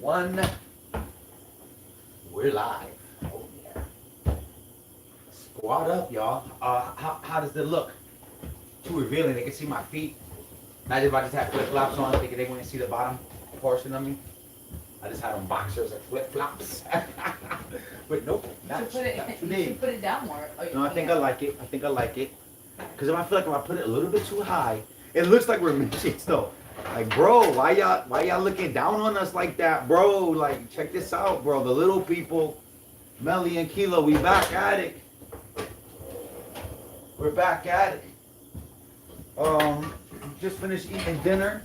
one. We're live. Oh yeah. Squat up, y'all. How does it look? Too revealing. They can see my feet. Imagine if I just had flip flops on, thinking they wouldn't see the bottom portion of me. I just had on boxers and flip flops. But nope, not You should put it down more. No, I think I like it. I think I like it. Because I feel like if I put it a little bit too high, it looks like we're midgets though. Like, bro, why y'all looking down on us like that, bro? Like, check this out, bro. The little people, Melly and Kilo, we back at it. We're back at it. Just finished eating dinner.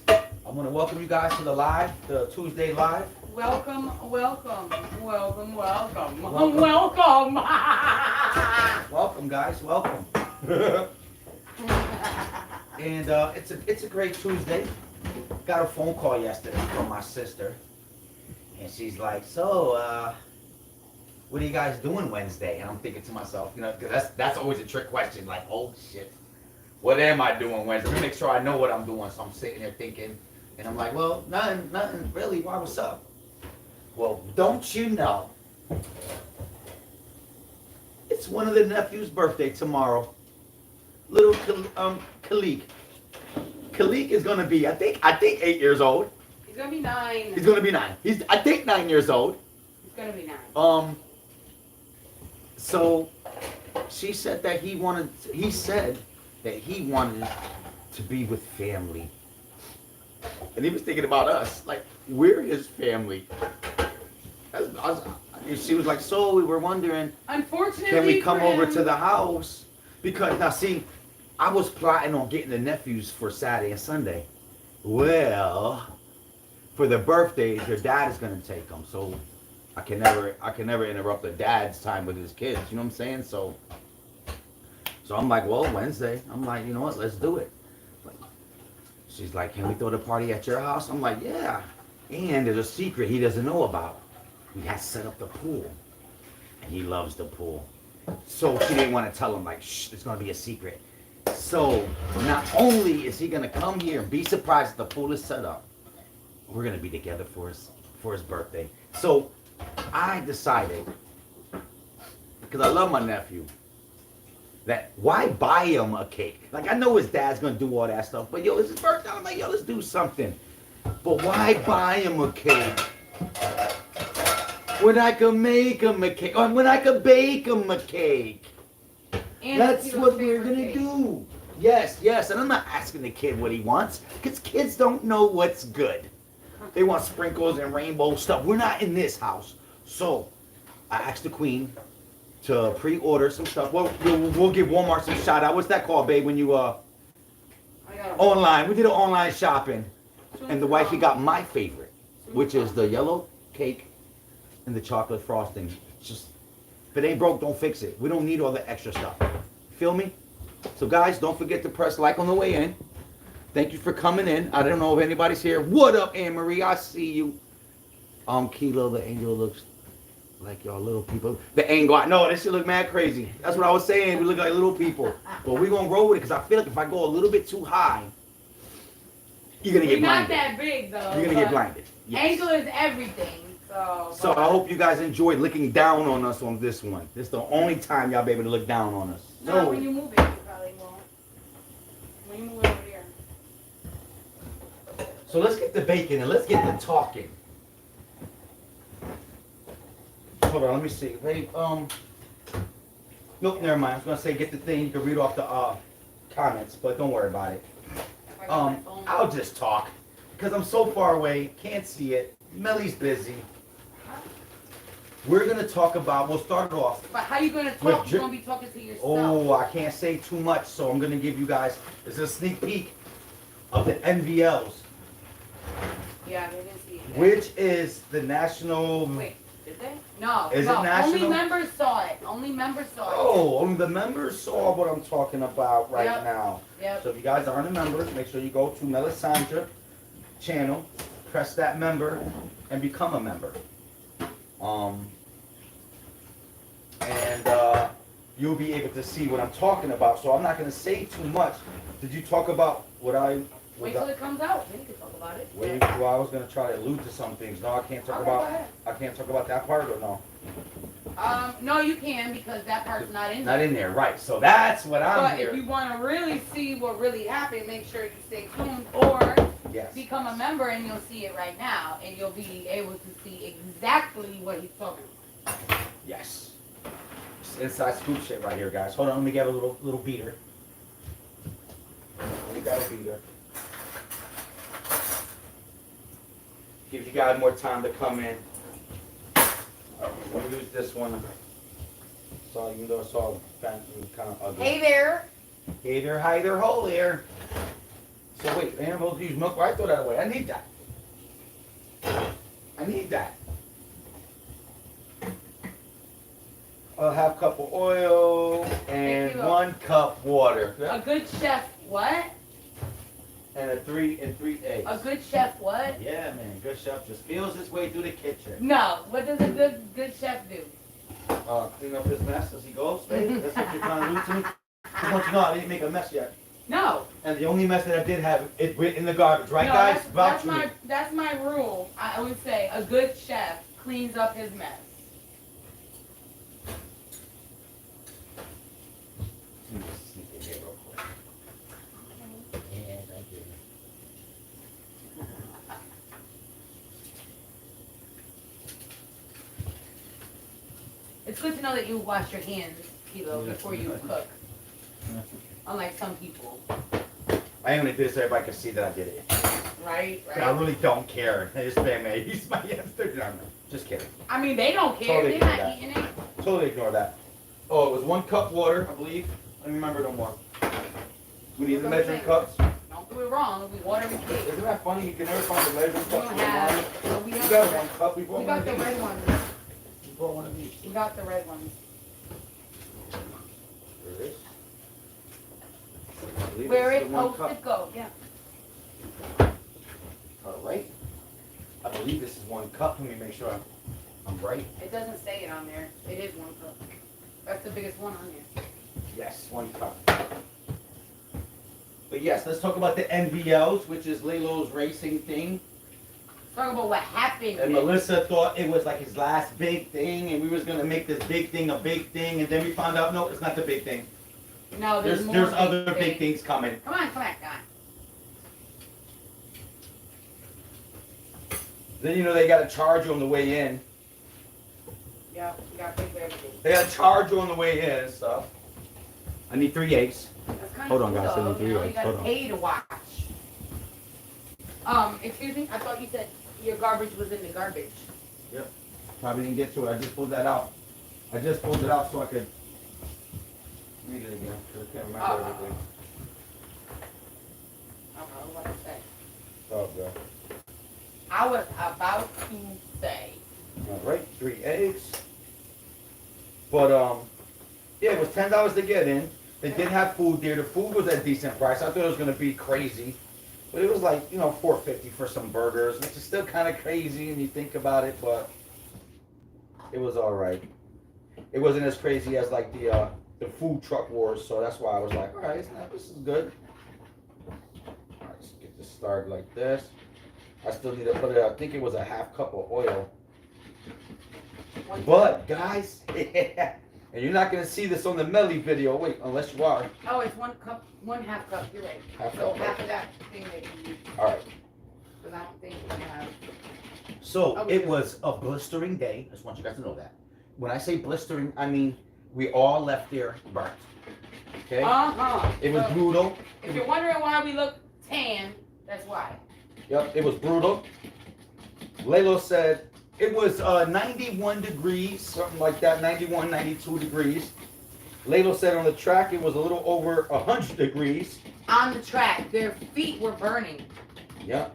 I want to welcome you guys to the Tuesday live. Welcome, welcome, welcome, welcome, Welcome. welcome. Welcome, guys. Welcome. And it's a great Tuesday. Got a phone call yesterday from my sister, and she's like, "So, what are you guys doing Wednesday?" And I'm thinking to myself, you know, because that's always a trick question. Like, oh shit, what am I doing Wednesday? Let me make sure I know what I'm doing. So I'm sitting there thinking, and I'm like, well, nothing really. Why? What's up? Well, don't you know? It's one of the nephew's birthday tomorrow. Little Khalik. Khalik is gonna be, I think 8 years old. He's gonna be 9. He's gonna be 9. He's, I think, 9 years old. He's gonna be 9. So she said that he said that he wanted to be with family. And he was thinking about us, like we're his family. She was like, so we were wondering, Unfortunately, can we come over to the house? Because now see, I was plotting on getting the nephews for Saturday and Sunday. Well, for the birthdays, their dad is gonna take them, so I can never interrupt the dad's time with his kids. You know what I'm saying? So I'm like, well, Wednesday. I'm like, you know what? Let's do it. She's like, can we throw the party at your house? I'm like, yeah. And there's a secret he doesn't know about. We had set up the pool, and he loves the pool. So she didn't want to tell him, like, shh, it's gonna be a secret. So not only is he gonna come here and be surprised that the pool is set up, we're gonna be together for his birthday. So I decided, because I love my nephew, that why buy him a cake? Like, I know his dad's gonna do all that stuff, but yo, it's his birthday. I'm like, yo, let's do something. But why buy him a cake when I could make him a cake, or when I could bake him a cake? And that's what we're gonna do. Yes, and I'm not asking the kid what he wants, because kids don't know what's good. They want sprinkles and rainbow stuff. We're not in this house. So I asked the queen to pre-order some stuff. Well, we'll give Walmart some shout out. What's that called, babe, when you online? We did an online shopping, and the wifey got my favorite, which is the yellow cake and the chocolate frosting. Just, if it ain't broke, don't fix it. We don't need all the extra stuff. Feel me? So guys, don't forget to press like on the way in. Thank you for coming in. I don't know if anybody's here. What up, Anne Marie? I see you. Kilo, the angel looks like y'all little people. The angle, no, this shit look mad crazy. That's what I was saying. We look like little people. But we're gonna roll with it, because I feel like if I go a little bit too high, you're gonna get blinded. Not that big though. You're gonna get blinded. Yes. Angle is everything. So I hope you guys enjoyed looking down on us on this one. This is the only time y'all be able to look down on us. No, when you move it, you probably won't. When you move it over here. So let's get the bacon and let's get the talking. Hold on, let me see. Wait, nope, never mind. I was gonna say get the thing. You can read off the comments, but don't worry about it. I'll just talk because I'm so far away, can't see it. Melly's busy. We're gonna talk about. We'll start it off. But how you gonna talk? You're gonna be talking to yourself. Oh, I can't say too much, so I'm gonna give you guys. This is a sneak peek of the NVLs. Yeah, they didn't see it. Which is the national. Wait, did they? No. Is it national? Only members saw it. Only members saw it. Oh, only the members saw what I'm talking about right now. Yep. So if you guys aren't a member, make sure you go to Melisandra channel, press that member, and become a member. You'll be able to see what I'm talking about. So I'm not going to say too much. Did you talk about what Wait till it comes out. Then you can talk about it. Wait, well, I was gonna try to allude to some things. No, I can't talk Okay, about. go ahead. I can't talk about that part or no. No, you can because that part's not in Not there. in there, right? So that's what I'm But here. if you want to really see what really happened, make sure you stay tuned or Yes. become a member and you'll see it right now and you'll be able to see exactly what he's talking about. Yes. It's inside scoop shit right here, guys. Hold on, let me get a little beater. We got a beater. Give you guys more time to come in. We'll use this one. So even though it's all kind of ugly. Hey there. Hey there, hi there, ho there. So wait, am I supposed to use milk? Why throw that away? I need that. I need that. A half cup of oil and Thank you. 1 cup water. A good chef what? And 3 eggs. A good chef what? Yeah, man. Good chef just feels his way through the kitchen. No. What does a good chef do? Clean up his mess as he goes, baby. That's what you're trying to do to me. Just want you to know I didn't make a mess yet. No. And the only mess that I did have, it went in the garbage, right, No, guys? Vouch for me. that's my rule. I would say a good chef cleans up his mess. Let me just sneak in here real quick. Yeah, thank you. It's good to know that you wash your hands, Kilo, before you cook. Unlike some people. I only did this so everybody can see that I did it. Right? I really don't care. This man, he's my yesterday. Just kidding. I mean, they don't care. Totally They're ignore not that. eating it. Totally ignore that. Oh, it was 1 cup water, I believe. I don't remember no more. We need the measuring cups. Don't do it wrong. We water we take. Isn't that funny? You can never find the measuring We cups. don't have. No, we You have got the 1 cup. We bought we one got of the these. red ones. We bought one of these. We got the red ones. There it is. I believe Where it's it's the 1 supposed to cup. go. Yeah. All right. I believe this is 1 cup. Let me make sure I'm right. It doesn't say it on there. It is 1 cup. That's the biggest one on there. Yes, 1 cup. But yes, let's talk about the NVLs, which is Lilo's racing thing. Talk about what happened. And Melissa thought it was like his last big thing, and we was gonna make this big thing a big thing, and then we found out no, it's not the big thing. No, there's more. There's other big things coming. Come on, come on. Then you know they gotta charge you on the way in. Yeah, we got to pay for everything. They gotta charge you on the way in and stuff. I need 3 eggs. That's kind Hold of on, cool, guys, I though. need three You know, eggs. you gotta Hold on. pay to watch. Excuse me. I thought you said your garbage was in the garbage. Probably didn't get to it. I just pulled that out. I just pulled it out so I could read it again. 'Cause I can't remember Oh. everything. I don't know what to say. Oh, God. I was about to say. All right, 3 eggs. But yeah, it was $10 to get in. They did have food there. The food was at a decent price. I thought it was gonna be crazy, but it was like $4.50 for some burgers, which is still kind of crazy when you think about it. But it was all right. It wasn't as crazy as like the food truck wars, so that's why I was like, all right, this is good. All right, let's get this started like this. I still need to put it. I think it was a half cup of oil. But guys, and you're not gonna see this on the Melly video. Wait, unless you are. Oh, it's 1 cup, 1/2 cup. You're right. Half So cup. half of that thing that you used. All right. Because I don't think we have. So Okay. it was a blistering day. I just want you guys to know that. When I say blistering, I mean we all left there burnt. Okay. It was So, brutal. if you're wondering why we look tan, that's why. Yep, it was brutal. Laylo said it was 91 degrees, something like that, 91, 92 degrees. Laylo said on the track it was a little over 100 degrees. On the track, their feet were burning. Yep.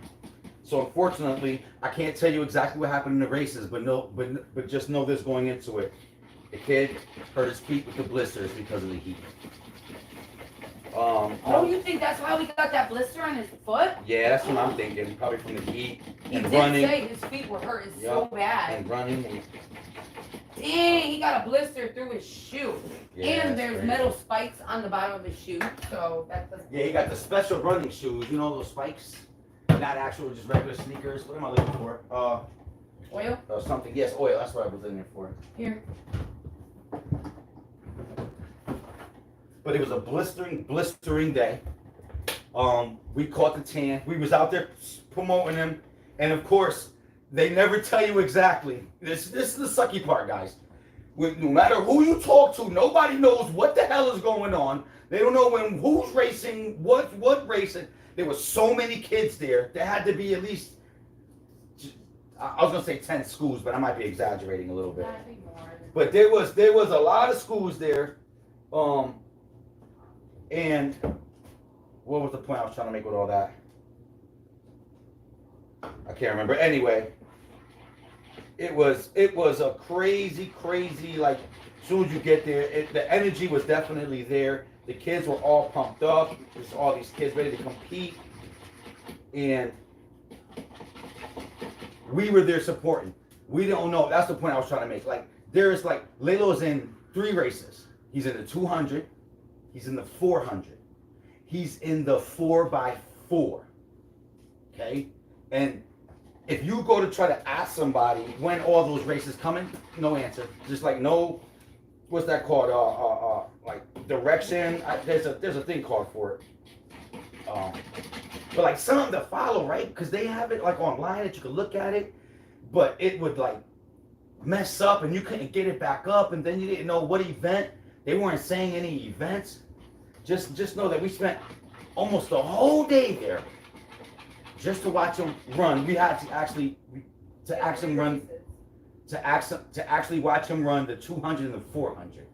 So unfortunately, I can't tell you exactly what happened in the races, but just know this going into it. The kid hurt his feet with the blisters because of the heat. Oh, you think that's why we got that blister on his foot? Yeah, that's what I'm thinking. Probably from the heat He and did running say his feet were hurting so bad. and running. And Dang, he got a blister through his shoe. Yeah, And there's crazy. metal spikes on the bottom of his shoe, so that's the... Yeah, he got the special running shoes. You know those spikes? Not actual, just regular sneakers. What am I looking for? Oil? Or something. Yes, oil. That's what I was in there for. Here. But it was a blistering day. We caught the tan. We was out there promoting them, and of course, they never tell you exactly. This is the sucky part, guys. No matter who you talk to, nobody knows what the hell is going on. They don't know who's racing, what racing. There were so many kids there. There had to be at least, I was gonna say 10 schools, but I might be exaggerating a little bit. I think more. But there was a lot of schools there. And what was the point I was trying to make with all that? I can't remember. Anyway, it was a crazy, like, as soon as you get there, the energy was definitely there. The kids were all pumped up. There's all these kids ready to compete. And we were there supporting. We don't know. That's the point I was trying to make. Like, there's like, Lalo's in 3 races. He's in the 200. He's in the 400. He's in the 4x4. Okay? And if you go to try to ask somebody when all those races coming, no answer. Just like no, what's that called? Like direction. There's a thing called for it. But like something to follow, right? Because they have it like online that you can look at it, but it would like mess up and you couldn't get it back up, and then you didn't know what event. They weren't saying any events. Just know that we spent almost the whole day there just to watch them run. We had to actually watch him run the 200 and the 400.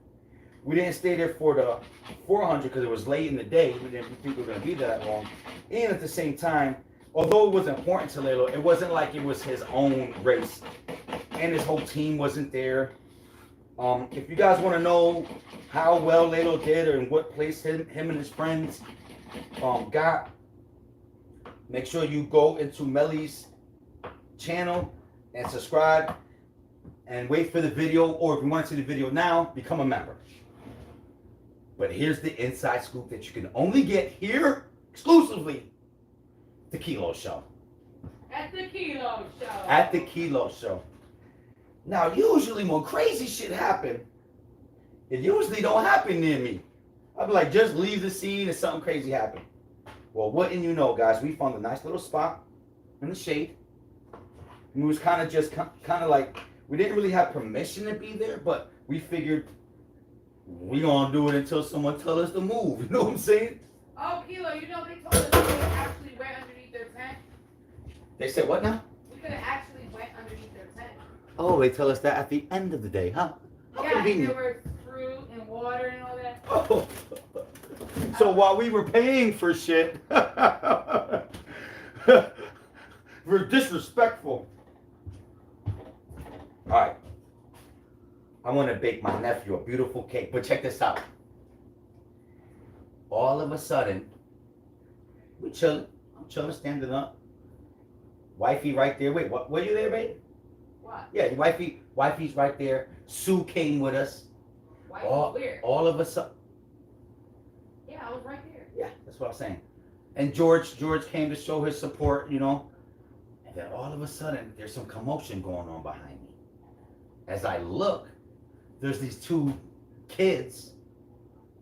We didn't stay there for the 400 because it was late in the day. We didn't think we were going to be there that long. And at the same time, although it was important to Lalo, it wasn't like it was his own race. And his whole team wasn't there. If you guys want to know how well Lalo did or in what place him and his friends got, make sure you go into Melly's channel and subscribe and wait for the video, or if you want to see the video now, become a member. But here's the inside scoop that you can only get here exclusively, the Kilo Show. At the Kilo Show. At the Kilo Show. Now, usually when crazy shit happen, it usually don't happen near me. I'll be like, just leave the scene if something crazy happened. Well, wouldn't you know, guys, we found a nice little spot in the shade. And we was kind of like, we didn't really have permission to be there, but we figured we gonna do it until someone tell us to move. You know what I'm saying? Oh, Kilo, you know they told us we could actually went underneath their tent. They said what now? We could have actually went underneath their tent. Oh, they tell us that at the end of the day, huh? How Yeah, convenient. there was fruit and water and all that. Oh. So while we were paying for shit, we're disrespectful. All right. I want to bake my nephew a beautiful cake, but check this out. All of a sudden, we chilling. I'm chilling, standing up. Wifey right there. Wait, what? Were you there, babe? What? Yeah, the wifey's right there. Sue came with us. Why weird? All of a sudden. Yeah, I was right there. Yeah, that's what I'm saying. And George came to show his support, you know. And then all of a sudden, there's some commotion going on behind me. As I look, there's these 2 kids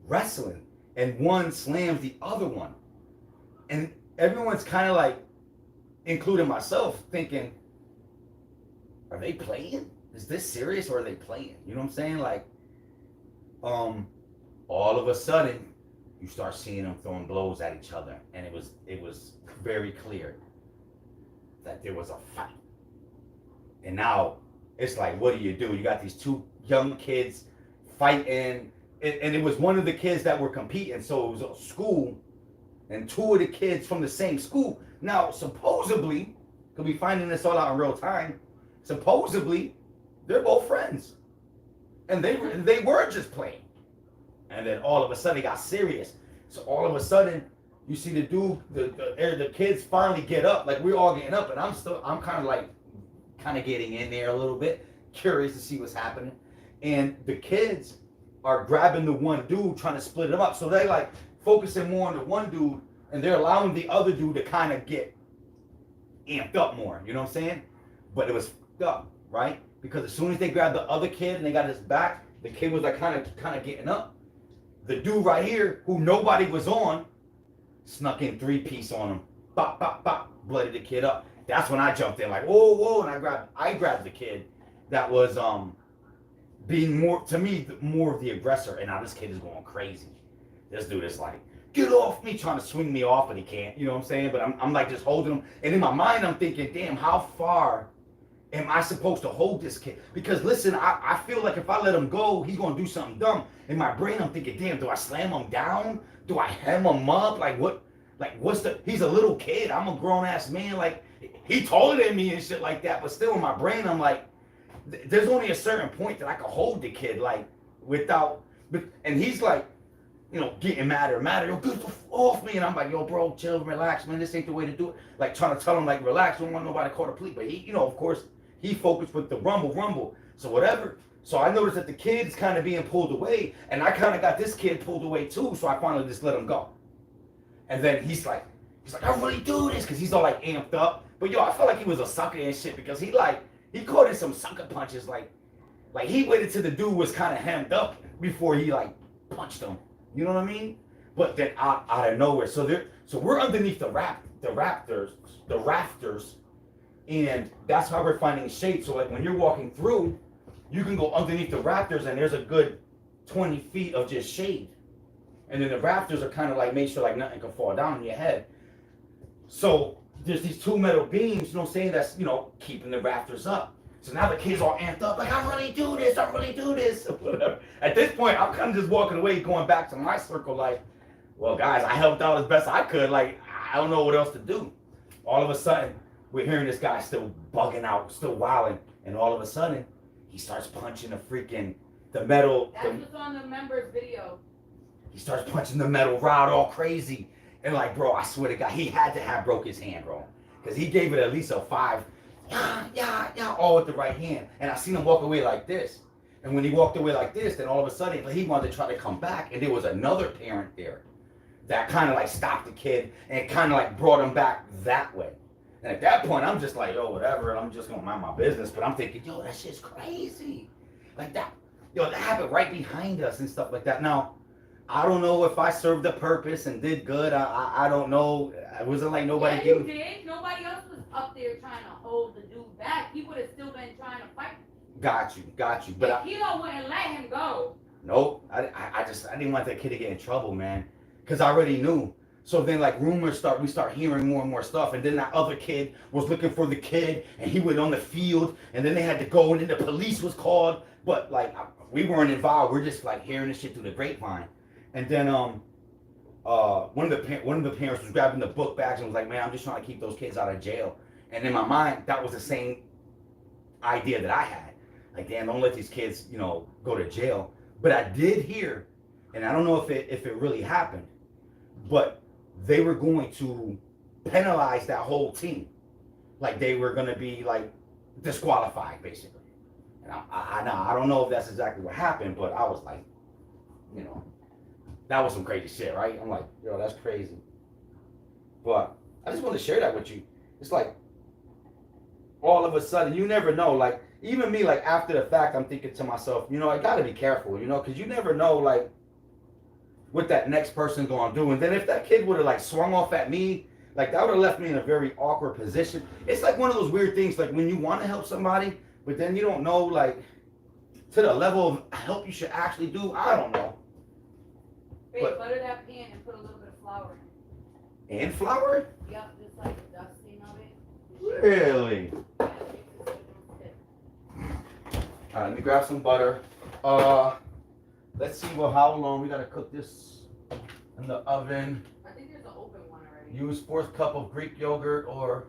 wrestling, and one slams the other one. And everyone's kind of like, including myself, thinking, are they playing? Is this serious or are they playing? You know what I'm saying? Like, all of a sudden, you start seeing them throwing blows at each other, and it was very clear that there was a fight. And now it's like, what do? You got these 2 young kids fighting, and it was one of the kids that were competing, so it was a school, and 2 of the kids from the same school. Now, supposedly, because we finding this all out in real time, supposedly, they're both friends. And they were just playing. And then all of a sudden, it got serious. So all of a sudden, you see the dude, the kids finally get up. Like, we're all getting up, and I'm kind of getting in there a little bit, curious to see what's happening. and the kids are grabbing the one dude, trying to split him up. So they like focusing more on the one dude, and they're allowing the other dude to kind of get amped up more. You know what I'm saying? But it was fucked up, right? Because as soon as they grabbed the other kid and they got his back, the kid was like kind of getting up. The dude right here, who nobody was on, snuck in 3-piece on him. Bop, bop, bop, blooded the kid up. That's when I jumped in, like, whoa, whoa, and I grabbed the kid that was being more, to me, more of the aggressor, and now this kid is going crazy. This dude is like, get off me, trying to swing me off, but he can't, you know what I'm saying? But I'm like just holding him, and in my mind I'm thinking, damn, how far am I supposed to hold this kid? Because listen, I feel like if I let him go, he's gonna do something dumb. In my brain, I'm thinking, damn, do I slam him down? Do I hem him up? Like what? Like what's the? He's a little kid. I'm a grown ass man. Like he taller than me and shit like that. But still, in my brain, I'm like, there's only a certain point that I can hold the kid like without. And he's like, you know, getting madder and madder. Yo, get off me. And I'm like, yo, bro, chill, relax, man. This ain't the way to do it. Like trying to tell him like, relax. Don't want nobody to call the police. But he, you know, of course. He focused with the rumble. So whatever. So I noticed that the kid's kind of being pulled away, and I kind of got this kid pulled away too. So I finally just let him go. And then he's like, I really do this because he's all like amped up. But yo, I felt like he was a sucker and shit because he caught in some sucker punches. Like he waited till the dude was kind of hemmed up before he like punched him. You know what I mean? But then out of nowhere, so we're underneath the rafters. And that's how we're finding shade. So like when you're walking through, you can go underneath the rafters and there's a good 20 feet of just shade. And then the rafters are kind of like make sure like nothing can fall down on your head. So there's these 2 metal beams, you know what I'm saying, that's, you know, keeping the rafters up. So now the kid's all amped up, like, I really do this. Whatever. At this point, I'm kind of just walking away, going back to my circle like, well, guys, I helped out as best I could. Like, I don't know what else to do. All of a sudden, we're hearing this guy still bugging out, still wilding, and all of a sudden, he starts punching the metal. That's what's on the members video. He starts punching the metal rod all crazy. And like, bro, I swear to God, he had to have broke his hand, bro. Because he gave it at least a 5, all with the right hand. And I seen him walk away like this. And when he walked away like this, then all of a sudden, he wanted to try to come back. And there was another parent there that kind of like stopped the kid and kind of like brought him back that way. And at that point, I'm just like, yo, whatever. I'm just going to mind my business. But I'm thinking, yo, that shit's crazy. Like that. Yo, that happened right behind us and stuff like that. Now, I don't know if I served a purpose and did good. I don't know. It wasn't like nobody yeah, you did. Nobody else was up there trying to hold the dude back. He would have still been trying to fight. Got you. But Kilo wouldn't let him go. Nope. I didn't want that kid to get in trouble, man. Because I already knew. So then like we start hearing more and more stuff. And then that other kid was looking for the kid and he went on the field and then they had to go and then the police was called. But like we weren't involved. We're just like hearing this shit through the grapevine. And then one of the parents was grabbing the book bags and was like, man, I'm just trying to keep those kids out of jail. And in my mind, that was the same idea that I had. Like, damn, don't let these kids, you know, go to jail. But I did hear, and I don't know if it really happened, but they were going to penalize that whole team. Like they were going to be like disqualified, basically. And I don't know if that's exactly what happened, but I was like, you know, that was some crazy shit, right? I'm like, yo, that's crazy. But I just want to share that with you. It's like, all of a sudden, you never know. Like, even me, like, after the fact, I'm thinking to myself, you know, I got to be careful, you know, because you never know, like, what that next person's going to do. And then if that kid would have, like, swung off at me, like, that would have left me in a very awkward position. It's like one of those weird things, like, when you want to help somebody, but then you don't know, like, to the level of help you should actually do. I don't know. Wait, butter that pan and put a little bit of flour in it. And flour? Yep, just like the dusting of it. Really? Yeah, it makes it so it don't stick. All right, let me grab some butter. Let's see how long we gotta cook this in the oven. I think there's an open one already. Use 1/4 cup of Greek yogurt or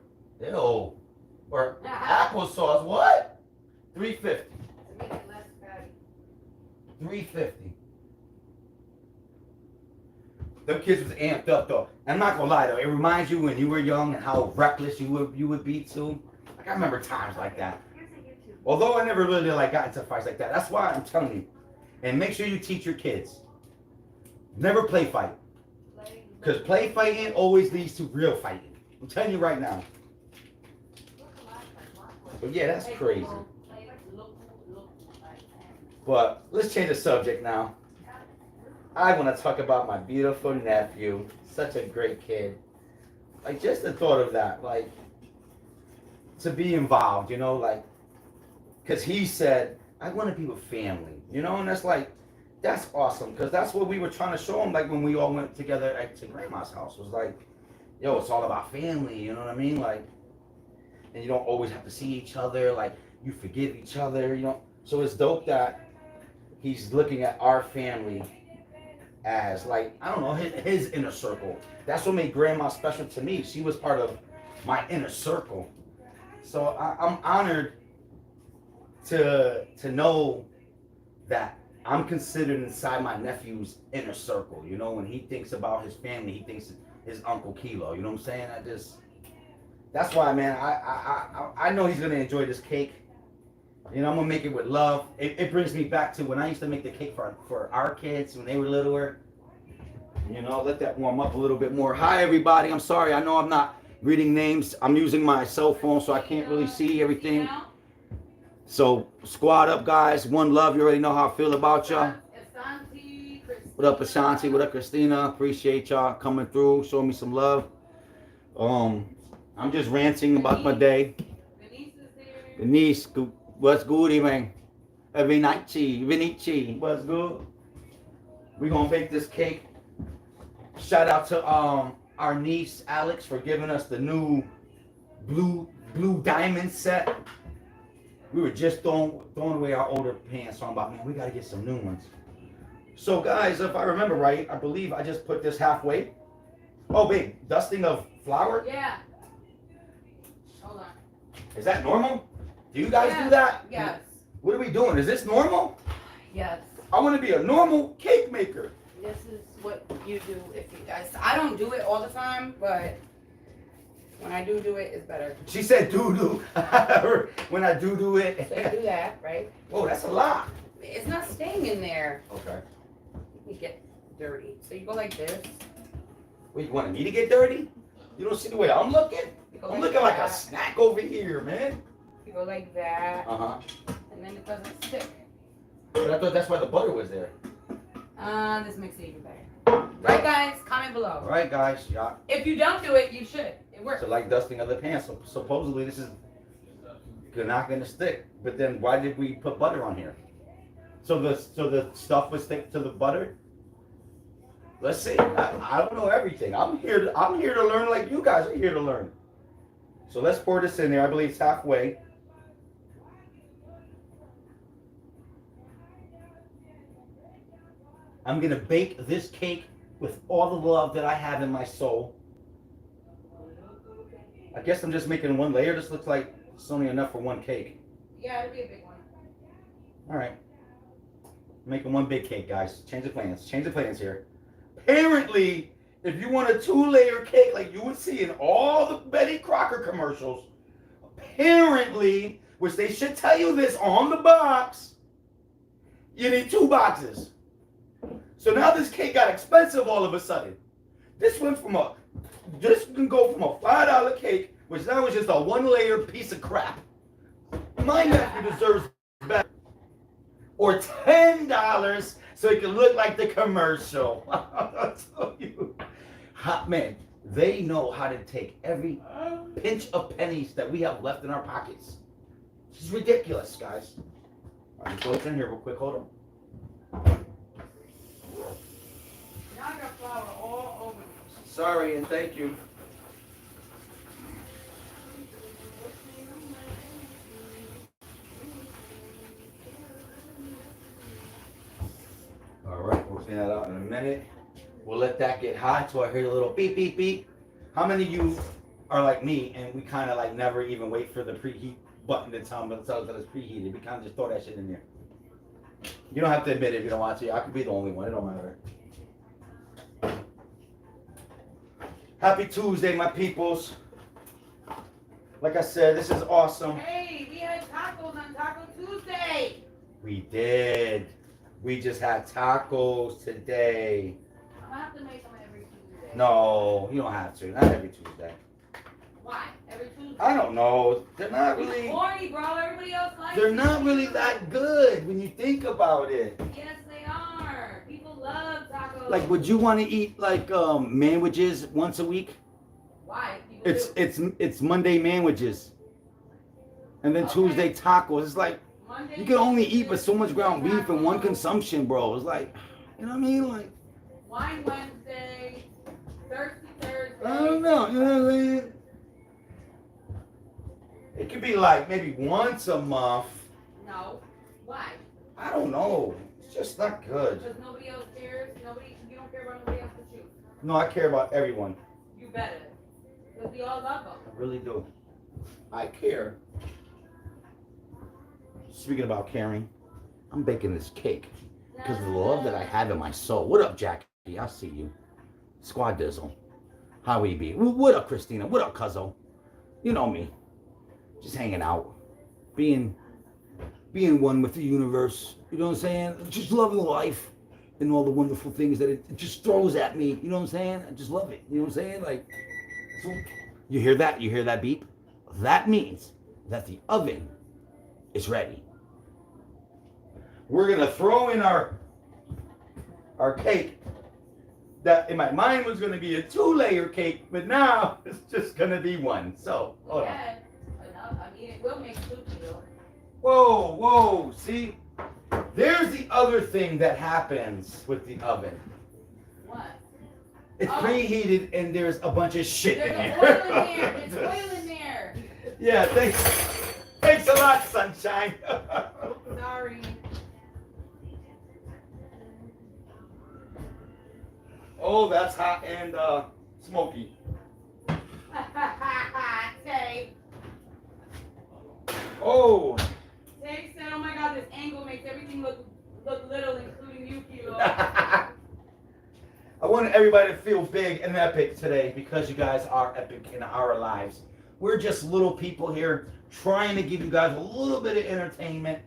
applesauce. What? 350. To make it less fatty. 350. Them kids was amped up though. I'm not gonna lie though, it reminds you when you were young and how reckless you would be too. Like I remember times like that. Here's a YouTube Although I never really like got into fights like that. That's why I'm telling you. And make sure you teach your kids. Never play fight. Because play fighting always leads to real fighting. I'm telling you right now. But yeah, that's crazy. But let's change the subject now. I want to talk about my beautiful nephew. Such a great kid. Like, just the thought of that. Like, to be involved, you know, like, because he said, I want to be with family, you know, and that's like, that's awesome, because that's what we were trying to show him, like, when we all went together to Grandma's house, was like, yo, it's all about family, you know what I mean, like, and you don't always have to see each other, like, you forgive each other, you know, so it's dope that he's looking at our family as, like, I don't know, his inner circle. That's what made Grandma special to me. She was part of my inner circle. So I'm honored to know that I'm considered inside my nephew's inner circle. You know, when he thinks about his family, he thinks his Uncle Kilo. You know what I'm saying? That's why, man, I know he's gonna enjoy this cake. You know, I'm gonna make it with love. It brings me back to when I used to make the cake for our kids when they were littler. You know, let that warm up a little bit more. Hi, everybody. I'm sorry. I know I'm not reading names. I'm using my cell phone, so I can't really see everything. So squad up, guys. One love. You already know how I feel about y'all. What up, Ashanti? What up, Christina? Appreciate y'all coming through, showing me some love. I'm just ranting about my day. Denise, what's good, man? Vinici, what's good? We're gonna bake this cake. Shout out to our niece Alex for giving us the new blue diamond set. We were just throwing away our older pants, so I'm about, man, we gotta get some new ones. So guys, if I remember right, I believe I just put this halfway. Oh babe, dusting of flour? Yeah. Hold on. Is that normal? Do you guys do that? Yes. What are we doing? Is this normal? Yes. I want to be a normal cake maker. This is what you do if you guys. I don't do it all the time, but when I do it, it's better. She said doo-doo. When I do it. So you do that, right? Whoa, that's a lot. It's not staying in there. Okay. You get dirty. So you go like this. Wait, you want me to get dirty? You don't see the way I'm looking? I'm looking like a snack over here, man. You go like that. Uh-huh. And then it doesn't stick. But I thought that's why the butter was there. This makes it even better. Right, guys? Comment below. All right, guys. Yeah. If you don't do it, you should. It works. So like dusting of the pants. So supposedly this is not going to stick. But then why did we put butter on here? So the stuff would stick to the butter? Let's see. I don't know everything. I'm here to learn like you guys are here to learn. So let's pour this in there. I believe it's halfway. I'm going to bake this cake with all the love that I have in my soul. I guess I'm just making one layer. This looks like it's only enough for one cake. Yeah, it'll be a big one. All right. Making one big cake, guys. Change the plans. Change the plans here. Apparently, if you want a 2-layer cake like you would see in all the Betty Crocker commercials, apparently, which they should tell you this on the box, you need 2 boxes. So now this cake got expensive all of a sudden. This can go from a $5 cake, which now is just a 1-layer piece of crap. My nephew deserves better. Or $10 so it can look like the commercial. I'll tell you. Man, they know how to take every pinch of pennies that we have left in our pockets. This is ridiculous, guys. All right, throw it in here real quick. Hold on. Now I got flour all over me. Sorry and thank you. All right, we'll clean that out in a minute. We'll let that get hot till I hear a little beep, beep, beep. How many of you are like me and we kind of like never even wait for the preheat button to tell us that it's preheated? We kind of just throw that shit in there. You don't have to admit it if you don't want to. I could be the only one. It don't matter. Happy Tuesday, my peoples. Like I said, this is awesome. Hey, we had tacos on Taco We did. We just had tacos today. I have to make them every Tuesday. No, you don't have to. Not every Tuesday. Why? Every Tuesday? I don't know. They're not It's really. corny, bro. Everybody else likes They're it. not really that good when you think about it. Yes, they are. People love tacos. Like, would you want to eat like manwiches once a week? Why? People do. It's Monday manwiches, and then Okay. Tuesday tacos. It's like Monday, you can only eat but so Tuesday, much ground beef in one tacos. consumption, bro. It's like, you know what I mean? Like, Wine Wednesday, Thirsty Thursday. I don't know. You know what I mean? It could be like maybe once a month. No. Why? I don't know. It's just not good. Because nobody else cares. You don't care about nobody else but you. No, I care about everyone. You better. Because we all love them. I really do. I care. Speaking about caring, I'm baking this cake because of the love that I have in my soul. What up, Jackie? I see you. Squad Dizzle. How we be? What up, Christina? What up, Cuzzo? You know me. Just hanging out. Being one with the universe. You know what I'm saying? Just loving life and all the wonderful things that it just throws at me. You know what I'm saying? I just love it. You know what I'm saying? Like, so you hear that? You hear that beep? That means that the oven is ready. We're gonna throw in our cake. That in my mind was gonna be a 2-layer cake, but now it's just gonna be one. So hold on. Yeah. Enough. I mean, it will make soup, though. Whoa, see? There's the other thing that happens with the oven. What? It's Oh. preheated and there's a bunch of shit There's in a there. oil in there. There's oil in there. Yeah, thanks a lot, sunshine. Sorry. Oh, that's hot and smoky. Tay. Oh. Tay said, oh my God, this angle makes everything look little, including you, Kilo. I wanted everybody to feel big and epic today because you guys are epic in our lives. We're just little people here trying to give you guys a little bit of entertainment.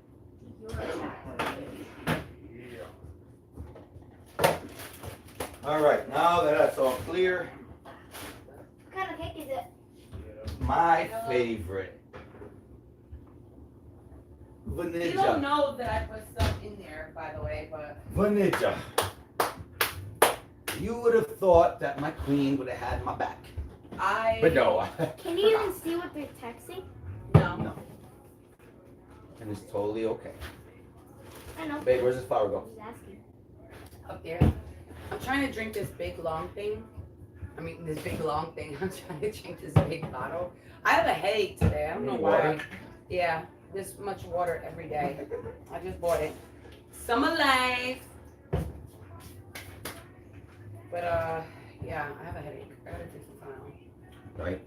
All right, now that that's all clear, What kind of cake is it? my favorite. Kilo Vanilla. knows that I put stuff in there, by the way, but Vanilla. You would have thought that my queen would have had my back. But no. Can you even see what they're texting? No. No. And it's totally okay. I know. Babe, where's this flower go? Just asking. Up there. I'm trying to drink this big long thing. This big long thing. I'm trying to drink this big bottle. I have a headache today. I don't know Need why. water? Yeah, this much water every day. I just bought it. Summer life. But yeah, I have a headache. I gotta drink some Tylenol. Right.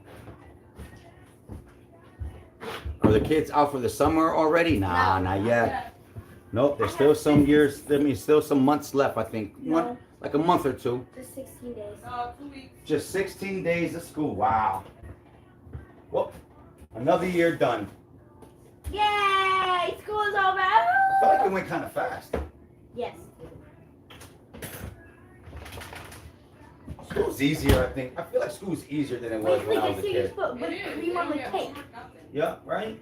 Are the kids out for the summer already? Nah, No, not yet. Nope, there's still some years, still some months left, I think. No. Like a month or two. Just 16 days. 2 weeks. Just 16 days of school. Wow. Well, another year done. Yay! School is over. I felt like it went kind of fast. Yes. School's easier, I think. I feel like school's easier than it was Wait, when I wait, was a so you kid. just put whipped cream on the cake. Yeah, right?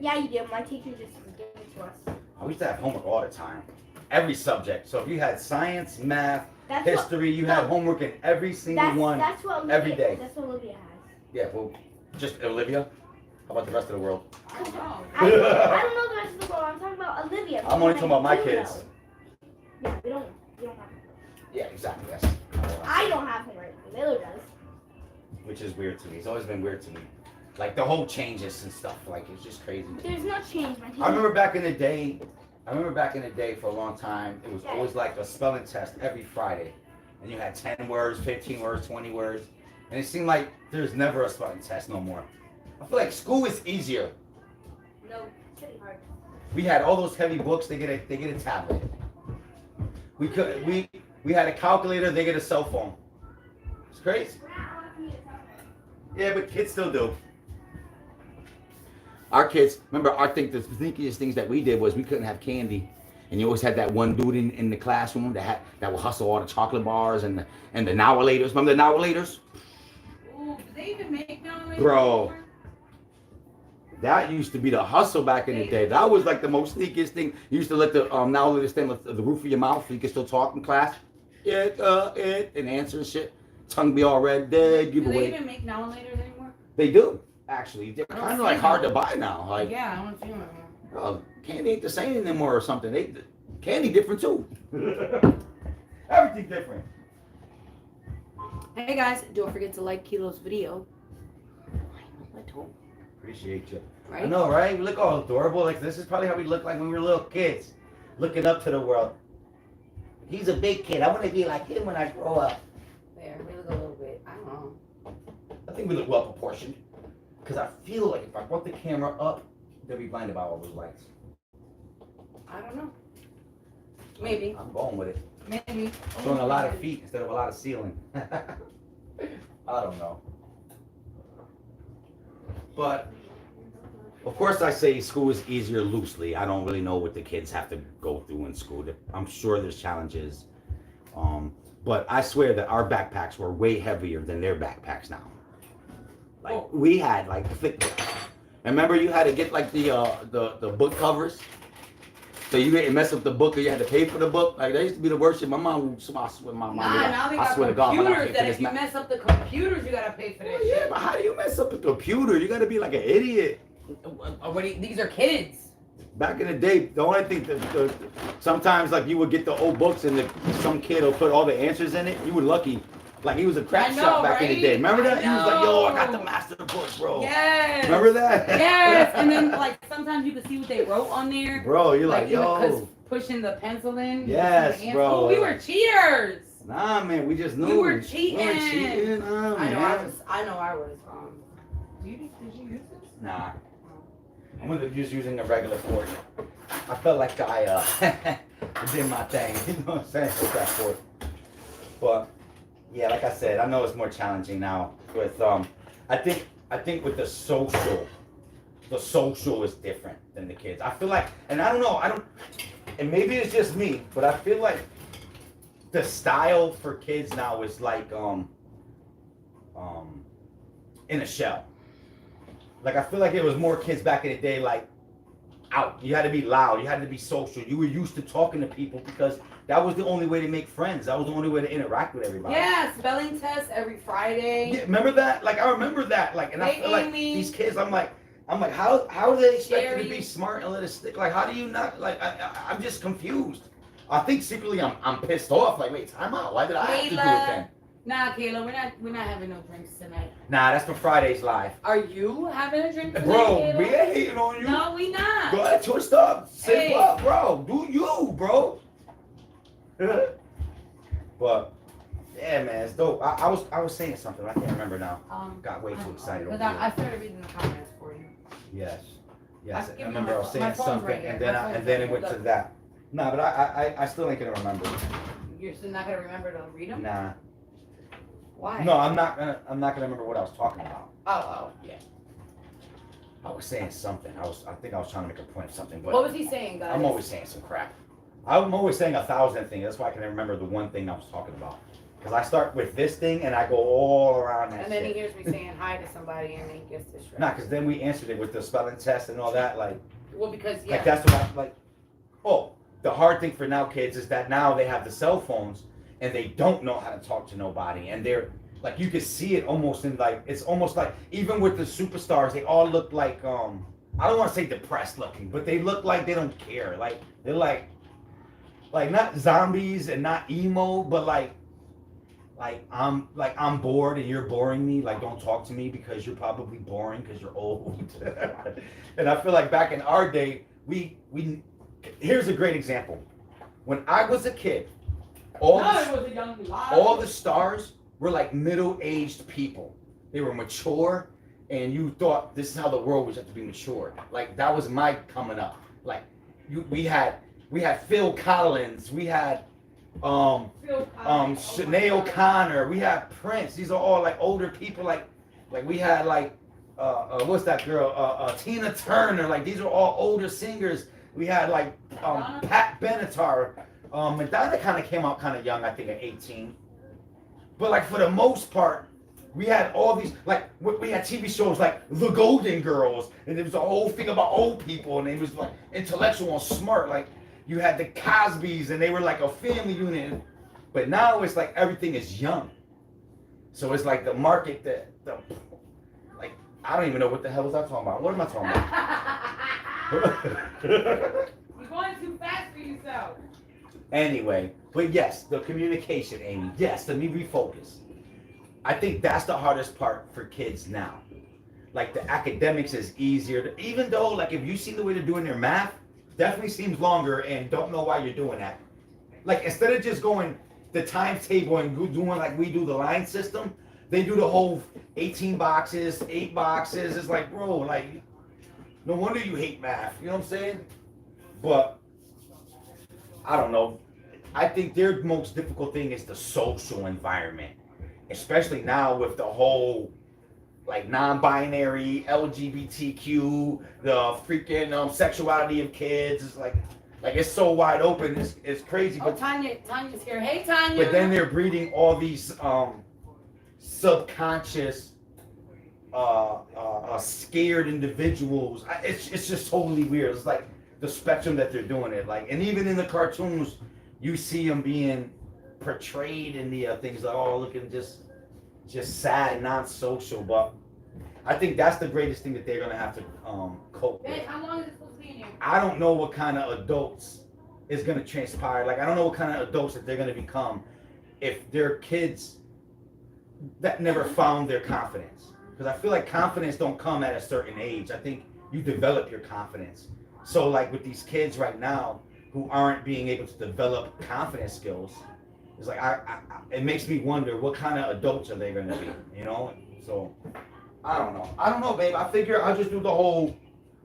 Yeah, you did. My teacher just gave it to us. I used to have homework all the time. Every subject. So if you had science, math, That's history, you had homework in every single one. That's what Olivia, every day. That's what Olivia has. Yeah, well, just Olivia. How about the rest of the world? Oh, no. I don't know the rest of the world. I'm talking about Olivia. I'm only talking about my You kids. know. Yeah, we don't have homework. Yeah, exactly. That's I don't have homework. Miller does. which is weird to me. It's always been weird to me. Like the whole changes and stuff. Like it's just crazy. There's no change. My teacher. I remember back in the day for a long time, it was always like a spelling test every Friday. And you had 10 words, 15 words, 20 words. And it seemed like there's never a spelling test no more. I feel like school is easier. No, it's pretty hard. We had all those heavy books, they get a tablet. We had a calculator, they get a cell phone. It's crazy. Yeah, but kids still do. Our kids, remember, I think the sneakiest things that we did was we couldn't have candy. And you always had that one dude in the classroom that would hustle all the chocolate bars and the nowalators. Remember the nowalators? Ooh, do they even make nowalators? Bro, that used to be the hustle back in the day. That was like the most sneakiest thing. You used to let the nowalator stand on the roof of your mouth so you could still talk in class. And answer and shit. Tongue be all red, dead, give do away. they even make nowalators anymore? They do, actually. They're I don't kind of see like hard to them. buy now. Like, Yeah, I don't see them anymore. bro, candy ain't the same anymore or something. Candy different too. Everything different. Hey guys, don't forget to like Kilo's video. Appreciate you. Right? I know, right? We look all adorable. Like this is probably how we look like when we were little kids, looking up to the world. He's a big kid. I want to be like him when I grow up. There, we look a little bit. I don't know. I think we look well proportioned. Because I feel like if I brought the camera up, they'll be blinded by all those lights. I don't know. Maybe. I'm going with it. Maybe. Showing a lot of feet instead of a lot of ceiling. I don't know. But, of course I say school is easier loosely. I don't really know what the kids have to go through in school. I'm sure there's challenges. But I swear that our backpacks were way heavier than their backpacks now. Like, we had, like, thick books. And remember you had to get, like, the book covers? So you didn't mess up the book or you had to pay for the book? Like, that used to be the worst shit. My mom, I swear, Now they got computers that if you mess up the computers, you gotta pay for that shit. Yeah, shit. but how do you mess up a computer? You gotta be like an idiot. These are kids. Back in the day, the only thing, sometimes like you would get the old books and some kid will put all the answers in it. You were lucky. Like he was a crack shop back in the day. Remember that? He was like, yo, I got the master book, bro. Yes. Remember that? Yes. And then like sometimes you could see what they wrote on there. Bro, you're like yo. Because pushing the pencil in. Yes, bro. Oh, we were cheaters. Nah, man, we just knew. We were cheating. We were cheating. Nah, I know man. I was. Did you use this? Nah. I'm gonna just using a regular fork. I felt like I did my thing. You know what I'm saying? With that fork. But yeah, like I said, I know it's more challenging now with I think with the social is different than the kids. I feel like, and I don't know, and maybe it's just me, but I feel like the style for kids now is like in a shell. Like I feel like it was more kids back in the day, like out. You had to be loud. You had to be social. You were used to talking to people because that was the only way to make friends. That was the only way to interact with everybody. Yeah, spelling tests every Friday. Yeah, remember that? Like I remember that. Like, and I feel like these kids. I'm like, how do they expect you to be smart and let it stick? Like, how do you not? Like, I'm just confused. I think secretly I'm pissed off. Like, wait, time out. Why did I have to do it then? Nah, Kayla, we're not having no drinks tonight. Nah, that's for Friday's live. Are you having a drink tonight, bro? Kayla? We ain't hating on you. No, we not. Go ahead, twist up, sip up, bro. Do you, bro? But yeah, man, it's dope. I was saying something. I can't remember now. Got way too excited. Because I started reading the comments for you. Yes. Yes. I I remember I was saying something, right and then it went to that. Nah, but I still ain't gonna remember. You're still not gonna remember to read them? Nah. Why? No, I'm not gonna remember what I was talking about. Oh, yeah. I was saying something. I think I was trying to make a point of something, but What was he saying, guys? I'm always saying some crap. I'm always saying 1,000 things. That's why I can remember the one thing I was talking about. Because I start with this thing and I go all around that And then shit. he hears me saying hi to somebody and then he gets distracted. Nah, because then we answered it with the spelling test and all that. Like that's what I like. Oh, the hard thing for now kids is that now they have the cell phones and they don't know how to talk to nobody. And they're like, you can see it almost in like, it's almost like, even with the superstars, they all look like, I don't want to say depressed looking, but they look like they don't care. Like, they're like not zombies and not emo, but like I'm bored and you're boring me. Like, don't talk to me because you're probably boring because you're old. And I feel like back in our day, we here's a great example. When I was a kid, all the stars were like middle-aged people. They were mature, and you thought this is how the world was have to be mature. Like that was my coming up. Like we had Phil Collins, we had Sinead O'Connor, we had Prince. These are all like older people. Like we had like what's that girl? Tina Turner. Like these are all older singers. We had like Pat Benatar. Madonna kind of came out kind of young, I think at 18. But like for the most part, we had all these, like we had TV shows like The Golden Girls, and it was a whole thing about old people, and it was like intellectual and smart. Like you had the Cosbys, and they were like a family unit. But now it's like everything is young. So it's like the market like I don't even know what the hell was I talking about. What am I talking about? You're going too fast for yourself. Anyway, but yes, the communication, Amy. Yes, let me refocus. I think that's the hardest part for kids now. Like the academics is easier, even though like if you see the way they're doing their math, definitely seems longer and don't know why you're doing that. Like instead of just going the timetable and doing like we do the line system, they do the whole 18 boxes, 8 boxes. It's like, bro, like no wonder you hate math. You know what I'm saying? But I don't know. I think their most difficult thing is the social environment, especially now with the whole like non-binary, LGBTQ, the freaking sexuality of kids. It's like it's so wide open. It's crazy. But Tanya's here. Hey, Tanya. But then they're breeding all these subconscious, scared individuals. It's just totally weird. It's like the spectrum that they're doing it. Like, and even in the cartoons, you see them being portrayed in the things like, oh, looking just sad and non-social. But I think that's the greatest thing that they're gonna have to cope with. Hey, how long is it supposed to be in here? I don't know what kind of adults is gonna transpire. Like, I don't know what kind of adults that they're gonna become if they're kids that never found their confidence. Because I feel like confidence don't come at a certain age. I think you develop your confidence. So like with these kids right now who aren't being able to develop confidence skills, it's like it makes me wonder what kind of adults are they gonna be, you know? So I don't know, babe. I figure I'll just do the whole,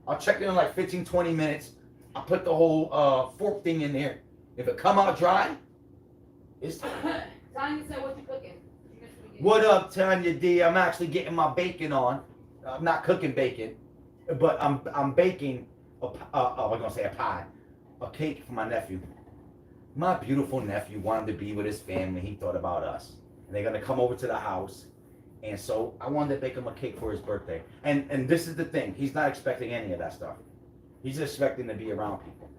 I'll check it in like 15, 20 minutes. I'll put the whole fork thing in there. If it come out dry, it's time. Tanya said, what you cooking? What up, Tanya D? I'm actually getting my bacon on. I'm not cooking bacon, but I'm baking I'm gonna say a pie, a cake for my nephew. My beautiful nephew wanted to be with his family. He thought about us. And they're gonna come over to the house, and so I wanted to bake him a cake for his birthday. And this is the thing. He's not expecting any of that stuff. He's expecting to be around people.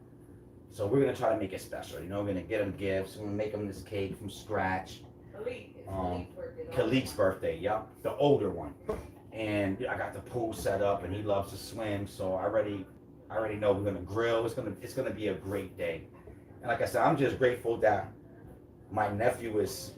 So we're gonna try to make it special. You know, we're gonna get him gifts. We're gonna make him this cake from scratch. Khalik's birthday, yeah, the older one. And I got the pool set up, and he loves to swim. So I already know we're gonna grill. It's gonna be a great day. And like I said, I'm just grateful that my nephew is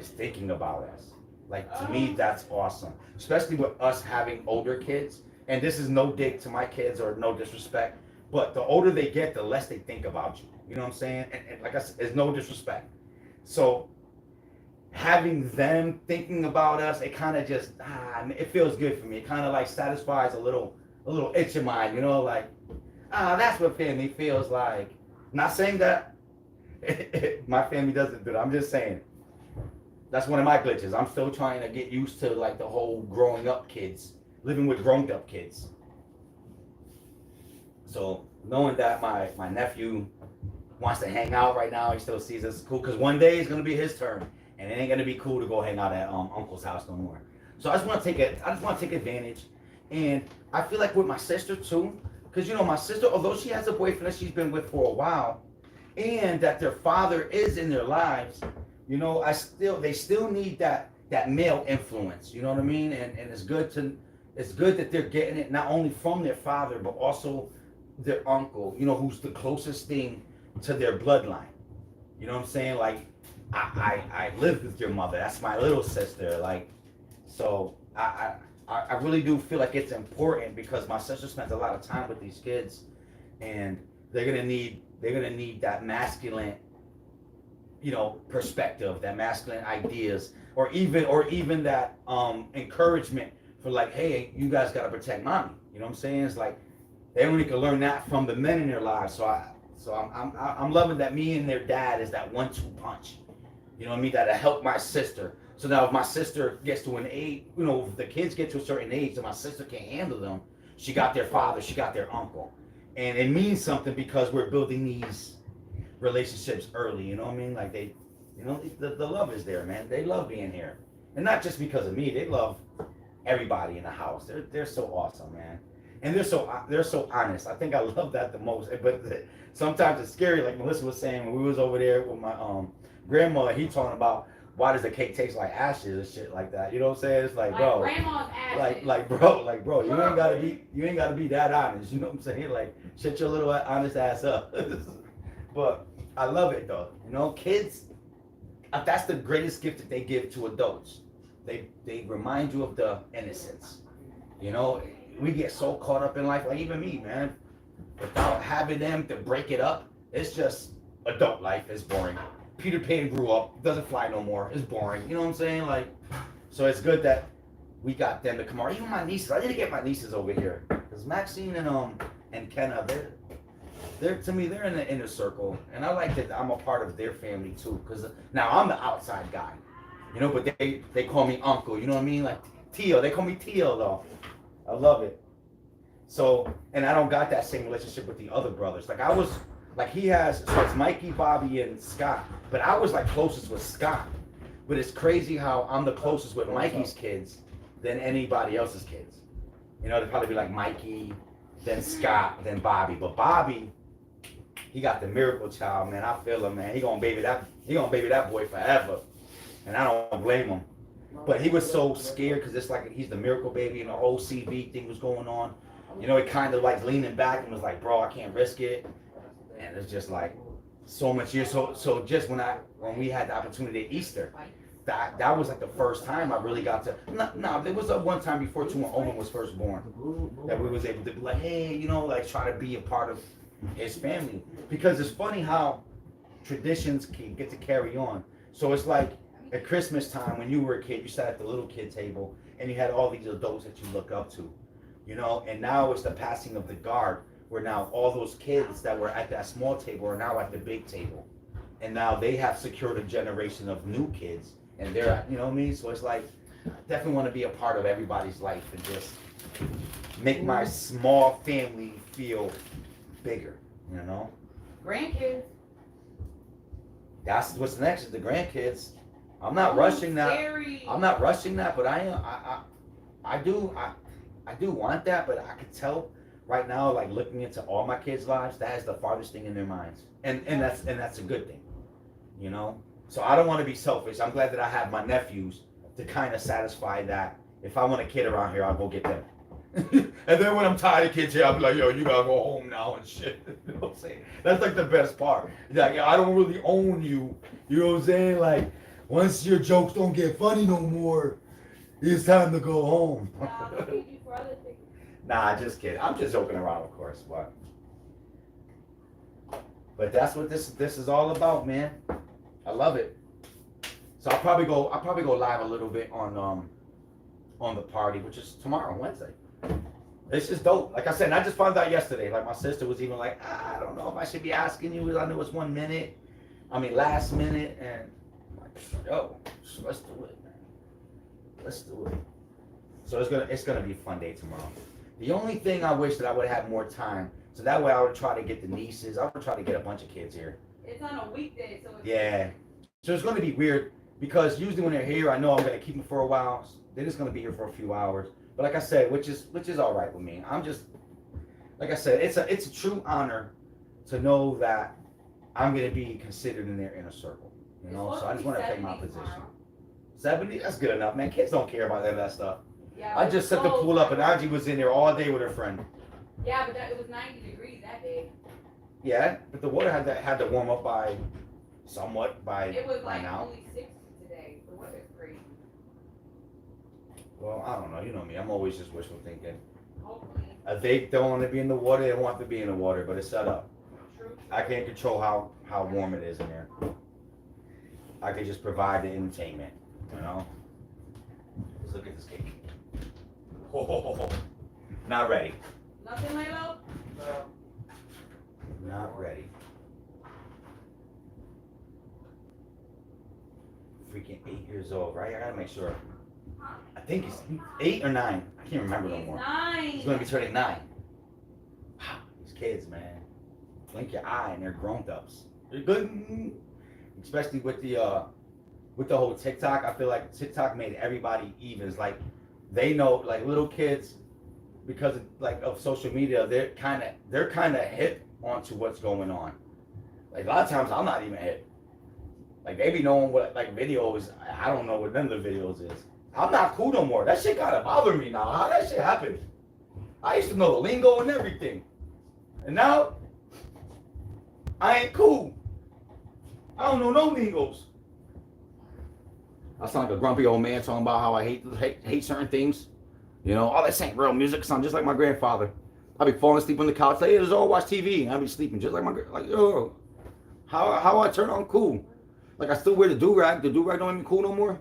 thinking about us. Like, to me, that's awesome. Especially with us having older kids. And this is no dig to my kids or no disrespect, but the older they get, the less they think about you. You know what I'm saying? And like I said, it's no disrespect. So having them thinking about us, it kind of just, it feels good for me. It kind of like satisfies a little itch in mine, you know, like, that's what family feels like. Not saying that my family doesn't do it. I'm just saying that's one of my glitches. I'm still trying to get used to like the whole growing up kids, living with grown up kids. So knowing that my nephew wants to hang out right now, he still sees us cool, because one day it's gonna be his turn, and it ain't gonna be cool to go hang out at uncle's house no more. So I just want to take advantage, and I feel like with my sister too. Because, you know, my sister, although she has a boyfriend that she's been with for a while, and that their father is in their lives, you know, they still need that male influence. You know what I mean? And it's good that they're getting it not only from their father, but also their uncle, you know, who's the closest thing to their bloodline. You know what I'm saying? Like, I lived with your mother. That's my little sister. Like, so I really do feel like it's important, because my sister spends a lot of time with these kids, and they're gonna need that masculine, you know, perspective, that masculine ideas, or even that encouragement for like, hey, you guys gotta protect mommy. You know what I'm saying? It's like they only can learn that from the men in their lives. So I'm loving that me and their dad is that 1-2 punch. You know what I mean? That'll help my sister. So now if my sister gets to an age, you know, if the kids get to a certain age and my sister can't handle them, she got their father, she got their uncle. And it means something because we're building these relationships early, you know what I mean? Like they, you know, the love is there, man. They love being here. And not just because of me, they love everybody in the house. They're so awesome, man. And they're so honest. I think I love that the most. But sometimes it's scary, like Melissa was saying when we was over there with my grandma, he talking about why does the cake taste like ashes and shit like that. You know what I'm saying? It's like, bro, grandma's ashes. like bro, you ain't gotta be that honest. You know what I'm saying? Like, shut your little honest ass up. But I love it though. You know, kids, that's the greatest gift that they give to adults. They remind you of the innocence. You know, we get so caught up in life, like even me, man. Without having them to break it up, it's just adult life is boring. Peter Pan grew up, doesn't fly no more. It's boring. You know what I'm saying? Like, so it's good that we got them to come over. Even my nieces, I need to get my nieces over here because Maxine and Kenna, they're to me they're in the inner circle, and I like that I'm a part of their family too. Because now I'm the outside guy, you know, but they call me uncle. You know what I mean? Like Tio, they call me Tio though. I love it. So, and I don't got that same relationship with the other brothers. Like I was. Like he has, so it's Mikey, Bobby, and Scott. But I was like closest with Scott. But it's crazy how I'm the closest with Mikey's kids than anybody else's kids. You know, they'd probably be like Mikey, then Scott, then Bobby. But Bobby, he got the miracle child, man. I feel him, man. He gonna baby that boy forever. And I don't blame him. But he was so scared because it's like he's the miracle baby and the whole CV thing was going on. You know, he kind of like leaning back and was like, bro, I can't risk it. And it's just like so much years. So just when we had the opportunity at Easter, that was like the first time I really got to. No, there was a one time before too when Owen was first born that we was able to be like, hey, you know, like try to be a part of his family because it's funny how traditions can get to carry on. So it's like at Christmas time when you were a kid, you sat at the little kid table and you had all these adults that you look up to, you know, and now it's the passing of the guard. Where now all those kids that were at that small table are now at the big table. And now they have secured a generation of new kids. And they're, you know what I mean? So it's like, I definitely want to be a part of everybody's life and just make my small family feel bigger, you know? Grandkids. That's what's next is the grandkids. I'm not rushing that. Scary. I'm not rushing that, but I do want that, but I could tell right now, like looking into all my kids' lives, that is the farthest thing in their minds, and that's a good thing, you know. So I don't want to be selfish. I'm glad that I have my nephews to kind of satisfy that. If I want a kid around here, I'll go get them. And then when I'm tired of kids here, I'll be like, yo, you gotta go home now and shit. You know what I'm saying? That's like the best part. Like, I don't really own you. You know what I'm saying? Like, once your jokes don't get funny no more, it's time to go home. Nah, just kidding. I'm just joking around, of course, but that's what this is all about, man. I love it. So I'll probably go live a little bit on the party, which is tomorrow, Wednesday. It's just dope. Like I said, I just found out yesterday. Like my sister was even like, I don't know if I should be asking you. I know it's 1 minute. I mean, last minute, and I'm like, yo, let's do it, man. Let's do it. So it's gonna be a fun day tomorrow. The only thing I wish that I would have more time, so that way I would try to get the nieces. I would try to get a bunch of kids here. It's on a weekday, so it's yeah. So it's going to be weird because usually when they're here, I know I'm going to keep them for a while. They're just going to be here for a few hours. But like I said, which is all right with me. I'm just, like I said, it's a true honor to know that I'm going to be considered in their inner circle. You know, so I just want to take my position. 70, that's good enough, man. Kids don't care about that stuff. Yeah, I just set the pool up, and Angie was in there all day with her friend. Yeah, but it was 90 degrees that day. Yeah, but the water had to warm up by somewhat by It was by like now. only 60 today. The weather's crazy. Well, I don't know. You know me. I'm always just wishful thinking. Hopefully. They don't want to be in the water. They want to be in the water, but it's set up. True. I can't control how warm it is in there. I can just provide the entertainment. You know. Let's look at this cake. Oh, not ready. Nothing, Lalo? Not ready. freaking 8 years old, right? I gotta make sure. I think he's 8 or 9. I can't remember no more. He's gonna be turning 9. Wow, these kids, man. Blink your eye and they're grown-ups. They're good, especially with the whole TikTok. I feel like TikTok made everybody even. It's like they know, like little kids, because of social media, they're kind of hip onto what's going on. Like a lot of times, I'm not even hip. Like they be knowing what like videos. I don't know what none of the videos is. I'm not cool no more. That shit gotta bother me now. How that shit happened? I used to know the lingo and everything, and now I ain't cool. I don't know no lingos. I sound like a grumpy old man talking about how I hate certain things. You know, all this ain't real music. Sound just like my grandfather. I be falling asleep on the couch. Hey, let's all watch TV. And I be sleeping just like yo. How I turn on cool? Like I still wear the do-rag. The do-rag don't even cool no more.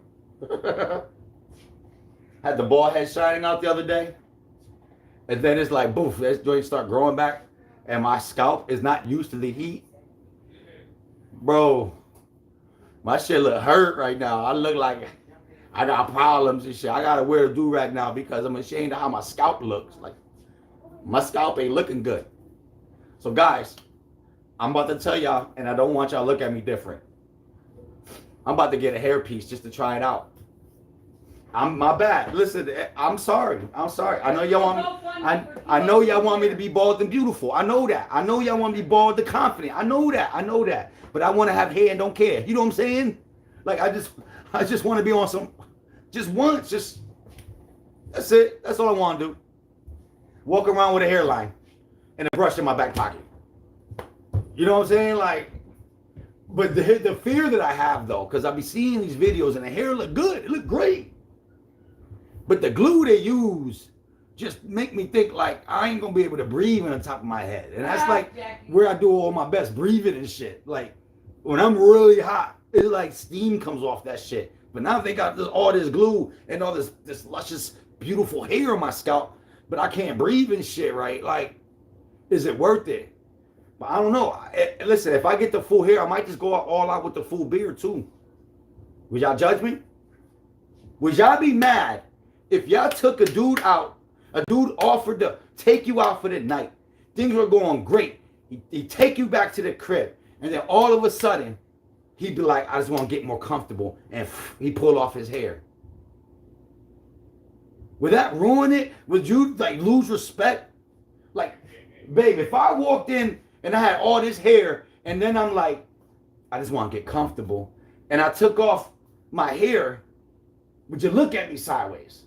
Had the bald head shining out the other day. And then it's like, boof, that joint start growing back. And my scalp is not used to the heat. Bro, my shit look hurt right now. I look like I got problems and shit. I gotta wear a do-rag now because I'm ashamed of how my scalp looks. Like, my scalp ain't looking good. So guys, I'm about to tell y'all, and I don't want y'all to look at me different. I'm about to get a hairpiece just to try it out. My bad. Listen, I'm sorry. I know y'all want I know y'all want me to be bald and beautiful. I know that. I know y'all want me to be bald and confident. I know that. But I want to have hair and don't care. You know what I'm saying? Like I just want to be on some, just once, that's it. That's all I want to do. Walk around with a hairline and a brush in my back pocket. You know what I'm saying? Like, but the fear that I have though, because I be seeing these videos and the hair look good. It look great. But the glue they use just make me think like I ain't gonna be able to breathe on the top of my head. And that's like where I do all my best breathing and shit. Like when I'm really hot, it's like steam comes off that shit. But now they got all this glue and all this luscious, beautiful hair on my scalp, but I can't breathe and shit, right? Like, is it worth it? But I don't know. Listen, if I get the full hair, I might just go all out with the full beard too. Would y'all judge me? Would y'all be mad if y'all took a dude out, a dude offered to take you out for the night, things were going great, he'd take you back to the crib, and then all of a sudden, he'd be like, I just want to get more comfortable, and he pull off his hair. Would that ruin it? Would you like lose respect? Like, babe, if I walked in and I had all this hair, and then I'm like, I just want to get comfortable, and I took off my hair, would you look at me sideways?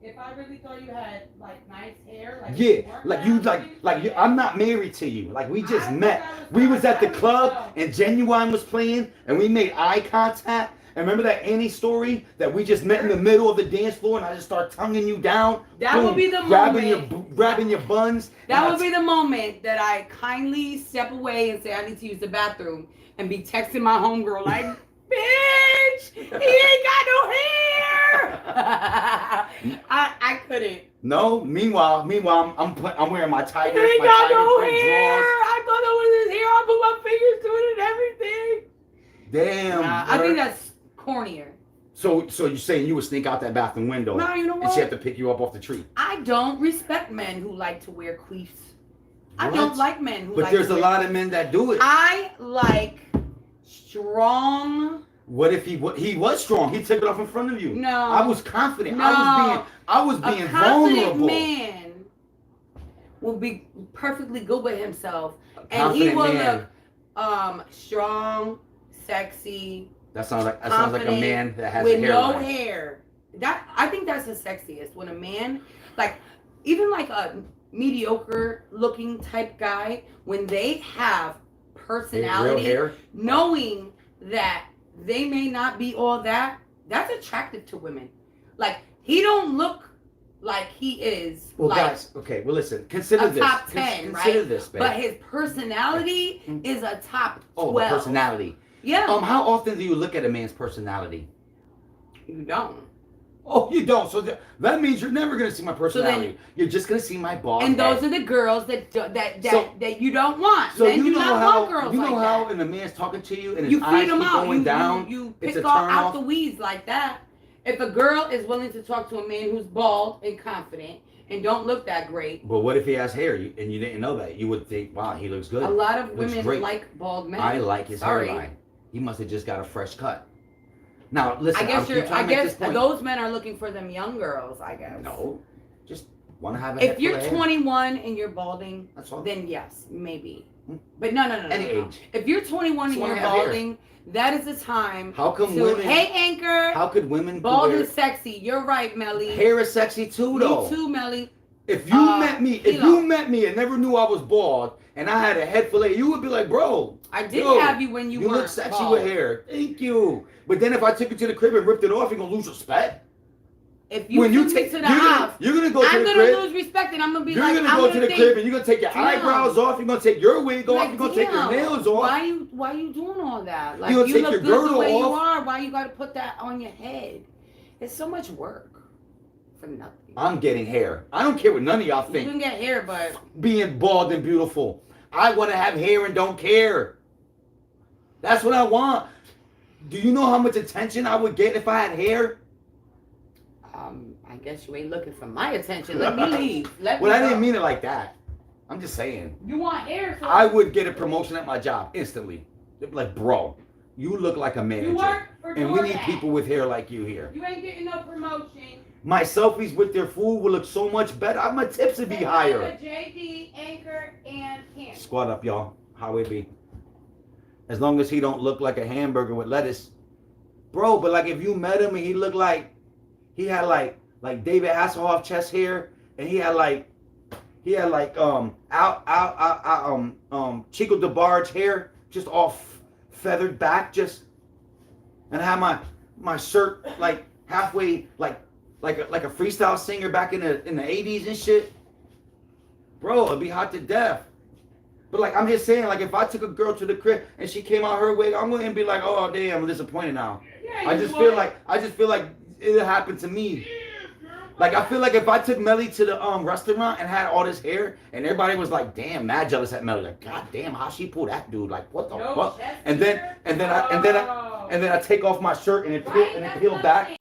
If I really thought you had like nice hair, like yeah, I'm not married to you. Like we just met. We was at the club and Genuine was playing and we made eye contact. And remember that Annie story that we just met in the middle of the dance floor and I just start tonguing you down? That boom, would be the grabbing your buns. That would be the moment that I kindly step away and say I need to use the bathroom and be texting my homegirl like, bitch, he ain't got no hair. I couldn't. No. Meanwhile, I'm wearing my tiger. He ain't got no hair. I thought that was his hair. I put my fingers to it and everything. Damn. I think that's cornier. So you're saying you would sneak out that bathroom window? No, you know what? And she had to pick you up off the tree. I don't respect men who like to wear queefs. I don't like men who. But there's a lot of men that do it. I like strong. What if he was strong? He took it off in front of you. No. I was confident. No. I was being a confident vulnerable. Man will be perfectly good with himself, and he will look strong, sexy. That sounds like a man that has with a no hairline. hair. I think that's the sexiest when a man, like even like a mediocre looking type guy, when they have personality, real hair? knowing that they may not be all that, that's attractive to women. Like he don't look like he is. Well, like guys, okay. Well, listen. Consider this. Top 10, consider right? this, babe. But his personality is a top 12. Oh, the personality. Yeah. How often do you look at a man's personality? You don't. Oh, you don't. So that means you're never gonna see my personality. You're just gonna see my bald And those head. are the girls that you don't want. So Men you do know not how want girls you know like how that. when a man's talking to you and his You eyes feed them keep out. going down. You it's pick a out turn off. the weeds like that. If a girl is willing to talk to a man who's bald and confident and don't look that great, But what if he has hair and you didn't know that? You would think, wow, he looks good. a lot of Looks women great. like bald men. I like his Sorry. hairline. He must have just got a fresh cut. Now listen, I guess those men are looking for them young girls. I guess. No, just want to have a If head you're full of hair. 21 and you're balding, That's all. then yes, maybe. Hmm. But no. Any age. If you're 21 and Just wanna you're have hair. balding, that is the time. How come to, women? Hey, Anchor. How could women Bald wear is sexy. You're right, Melly. hair is sexy too, though. Me too, Melly. If you met me, Kilo. and never knew I was bald, and I had a head full of hair, you would be like, bro. I did yo, have you when you look weren't sexy bald. with hair. Thank you. But then if I took you to the crib and ripped it off, you're gonna lose respect. If you When took you me take to the you're house, you're gonna go to I'm the gonna crib. lose respect, and I'm gonna be You're like, gonna I'm go to gonna the think, crib and you're gonna take your damn. eyebrows off. You're gonna take your wig off. like, You're gonna take your damn, nails off. Why you doing all that? Like You're gonna you take look your good the girdle way you off. are. Why you gotta put that on your head? It's so much work for nothing. I'm getting hair. I don't care what none of y'all You think. can get hair, but Being bald and beautiful. I want to have hair and don't care. That's what I want. Do you know how much attention I would get if I had hair? I guess you ain't looking for my attention. Let me leave. Let Well, me I didn't go. mean it like that. I'm just saying. You want hair? So I would get a promotion at my job instantly. They'd be like, bro, you look like a manager. You work for And we need DoorDash. people with hair like you here. You ain't getting no promotion. My selfies with their food will look so much better. My tips would be higher. JD, Anchor, and Cam. Squat up, y'all. How it be. As long as he don't look like a hamburger with lettuce. Bro, but like if you met him and he looked like, he had like David Hasselhoff chest hair, and he had like Chico DeBarge hair, just all feathered back, just, and I had my shirt like halfway like a freestyle singer back in the 80s and shit. Bro, it'd be hot to death. But like I'm just saying, like if I took a girl to the crib and she came out her way, I'm gonna be like, oh damn, I'm disappointed now. Yeah, I just feel like it happened to me. Like I feel like if I took Melly to the restaurant and had all this hair and everybody was like, damn, mad jealous at Melly, like, god damn, how she pull that dude? Like what the fuck? And then I take off my shirt and it peel back.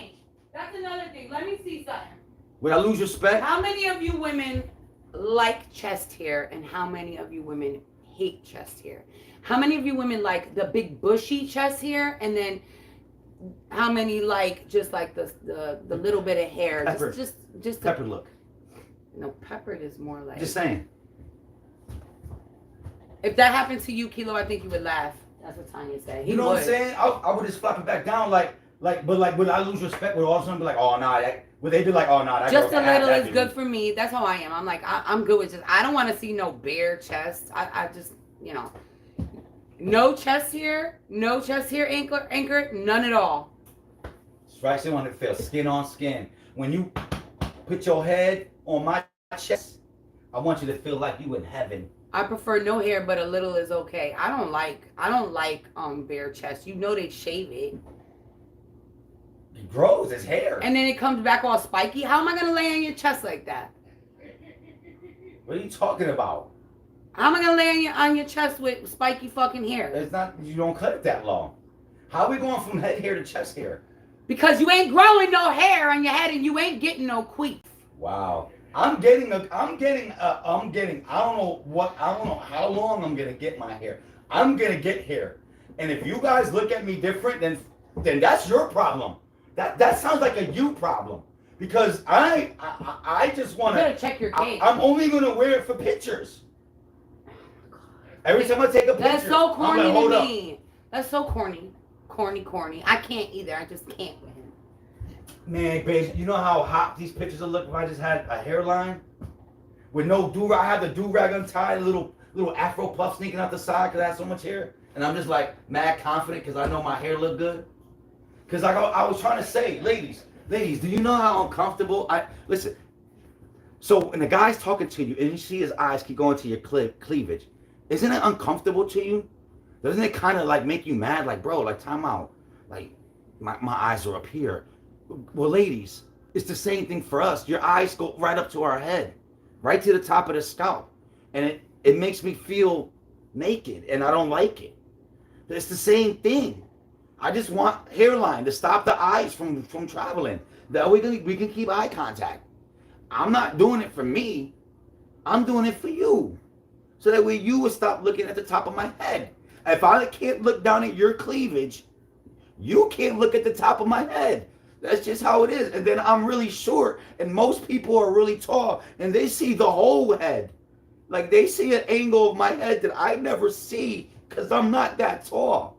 That's another thing. Let me see something. Would I lose respect? How many of you women like chest hair and how many of you women hate chest hair? How many of you women like the big bushy chest hair, and then how many like just like the little bit of hair? Peppered. Just Pepper look. No, peppered is more like. Just saying. If that happened to you, Kilo, I think you would laugh. That's what Tanya said. He You know would. what I'm saying? I would just flop it back down but would I lose respect? Would all of a sudden be like, oh nah, would they be like, oh nah, that Just a girl can have little that is dude. good for me. That's how I am. I'm like, I'm good with just. I don't want to see no bare chest. I just, no chest hair, anchor, none at all. Especially when it feels skin on skin. When you put your head on my chest, I want you to feel like you in heaven. I prefer no hair, but a little is okay. I don't like bare chest. They shave it. It grows, it's hair. And then it comes back all spiky. How am I gonna lay on your chest like that? What are you talking about? How am I gonna lay on your chest with spiky fucking hair? It's not, you don't cut it that long. How are we going from head hair to chest hair? Because you ain't growing no hair on your head and you ain't getting no queef. Wow. I don't know how long I'm gonna get my hair. I'm gonna get hair. And if you guys look at me different, then that's your problem. That sounds like a you problem. Because I just wanna. You better check your cake. I'm only gonna wear it for pictures. Every time I take a picture, That's so corny I'm like, hold to up. me. That's so corny. Corny. I can't either. I just can't with him. Man, babe, you know how hot these pictures will look if I just had a hairline? With no do-rag, I have the do-rag untied, little afro puff sneaking out the side because I have so much hair. And I'm just like mad confident because I know my hair look good. Because I was trying to say, ladies, do you know how uncomfortable listen. So when the guy's talking to you and you see his eyes keep going to your cleavage, isn't it uncomfortable to you? Doesn't it kind of like make you mad? Like, bro, like time out. Like my eyes are up here. Well, ladies, It's the same thing for us. Your eyes go right up to our head, right to the top of the scalp. And it makes me feel naked, and I don't like it. It's the same thing. I just want hairline to stop the eyes from traveling. That we can keep eye contact. I'm not doing it for me. I'm doing it for you. So that way you will stop looking at the top of my head. If I can't look down at your cleavage, you can't look at the top of my head. That's just how it is. And then I'm really short, and most people are really tall, and they see the whole head. Like, they see an angle of my head that I never see because I'm not that tall.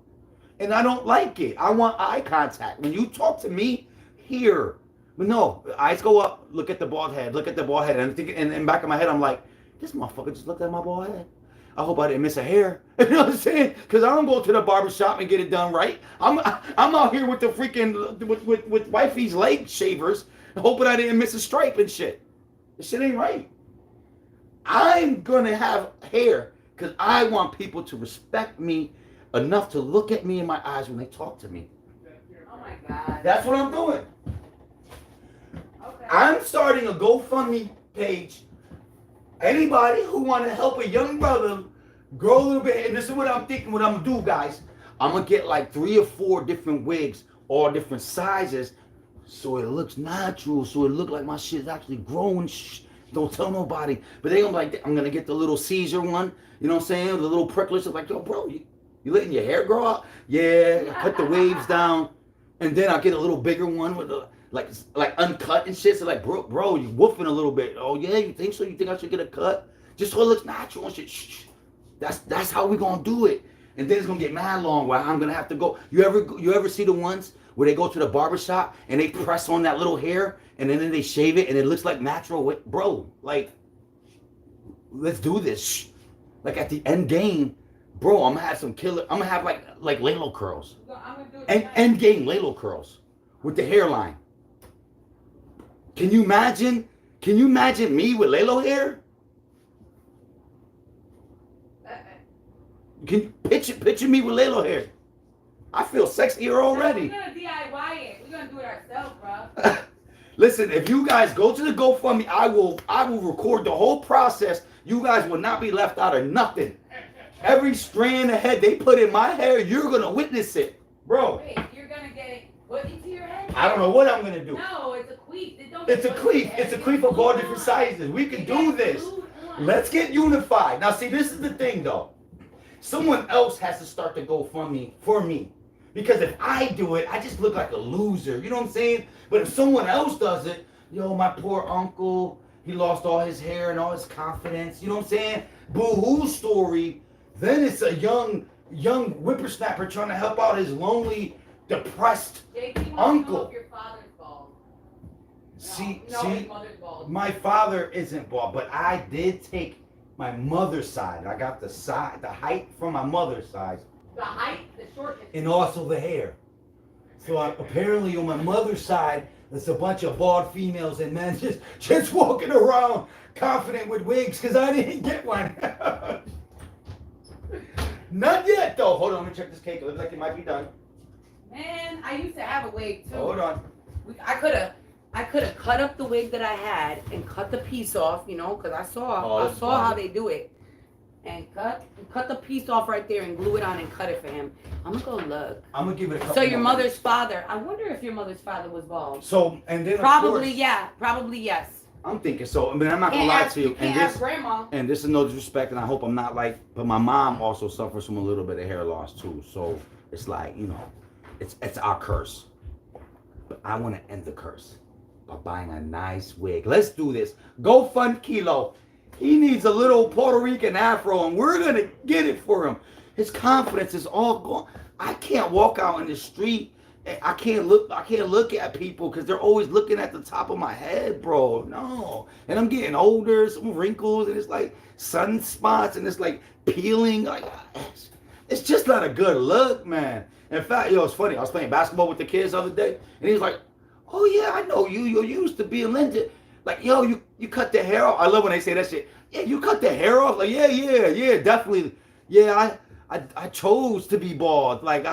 And I don't like it. I want eye contact. When you talk to me, here. But no, eyes go up, look at the bald head, look at the bald head. And I'm thinking, and in the back of my head, I'm like, this motherfucker just looked at my bald head. I hope I didn't miss a hair. You know what I'm saying? Because I don't go to the barber shop and get it done right. I'm out here with the freaking, with wifey's leg shavers, hoping I didn't miss a stripe and shit. This shit ain't right. I'm going to have hair because I want people to respect me enough to look at me in my eyes when they talk to me. Oh my God. That's what I'm doing. Okay. I'm starting a GoFundMe page. Anybody who want to help a young brother grow a little bit, and this is what I'm thinking, what I'm going to do, guys. I'm going to get like 3 or 4 different wigs, all different sizes, so it looks natural, so it look like my shit is actually growing. Don't tell nobody. But they gonna be like, I'm going to get the little Caesar one, you know what I'm saying? The little pricklers. They're like, yo, bro, you letting your hair grow out? Yeah, cut the waves down. And then I'll get a little bigger one with a, like uncut and shit. So like, bro, you woofing a little bit. Oh yeah, you think so? You think I should get a cut? Just so it looks natural and shit. Shh. That's how we gonna do it. And then it's gonna get mad long where I'm gonna have to go. You ever see the ones where they go to the barber shop and they press on that little hair and then they shave it and it looks like natural? Bro, like, let's do this. Shh. Like at the end game, bro, I'm gonna have some killer. I'm gonna have like Lalo curls. End game Lalo curls with the hairline. Can you imagine me with Lalo hair? Can you picture me with Lalo hair? I feel sexier already. We're gonna DIY it. We're gonna do it ourselves, bro. Listen, if you guys go to the GoFundMe, I will record the whole process. You guys will not be left out of nothing. Every strand of head they put in my hair, you're gonna witness it, bro. Wait, you're gonna get it put into your head? I don't know what I'm gonna do. No, it's a queef. It's a queef. It's a queef of all different sizes. We can do this. Let's get unified. Now, see, this is the thing, though. Someone else has to start the GoFundMe for me. Because if I do it, I just look like a loser. You know what I'm saying? But if someone else does it, yo, my poor uncle, he lost all his hair and all his confidence. You know what I'm saying? Boo-hoo story. Then it's a young whippersnapper trying to help out his lonely, depressed uncle. If your father's bald. See, his mother's bald. My father isn't bald, but I did take my mother's side. I got the height from my mother's side. The height, the shortness. And also the hair. So apparently on my mother's side, there's a bunch of bald females and men just walking around confident with wigs because I didn't get one. Not yet, though. Hold on, let me check this cake. It looks like it might be done. Man, I used to have a wig too. Hold on. I could have cut up the wig that I had and cut the piece off, you know, because I saw how they do it. And cut the piece off right there and glue it on and cut it for him. I'm gonna go look. I'm gonna give it a couple. So your mother's father. I wonder if your mother's father was bald. So and then Probably yes. I'm thinking so. I mean, I'm not gonna lie to you. Can't ask grandma. And this is no disrespect, and I hope I'm not like. But my mom also suffers from a little bit of hair loss too. So it's like, you know, it's our curse. But I want to end the curse by buying a nice wig. Let's do this. Go fund Kilo. He needs a little Puerto Rican afro, and we're gonna get it for him. His confidence is all gone. I can't walk out in the street. I can't look at people because they're always looking at the top of my head, bro. No. And I'm getting older, some wrinkles, and it's like sunspots, and it's like peeling. Like, it's just not a good look, man. In fact, it's funny. I was playing basketball with the kids the other day, and he was like, "Oh yeah, I know you. You used to be a Linda. Like, yo, you cut the hair off." I love when they say that shit. Yeah, you cut the hair off. Like, yeah, definitely. Yeah, I chose to be bald. Like,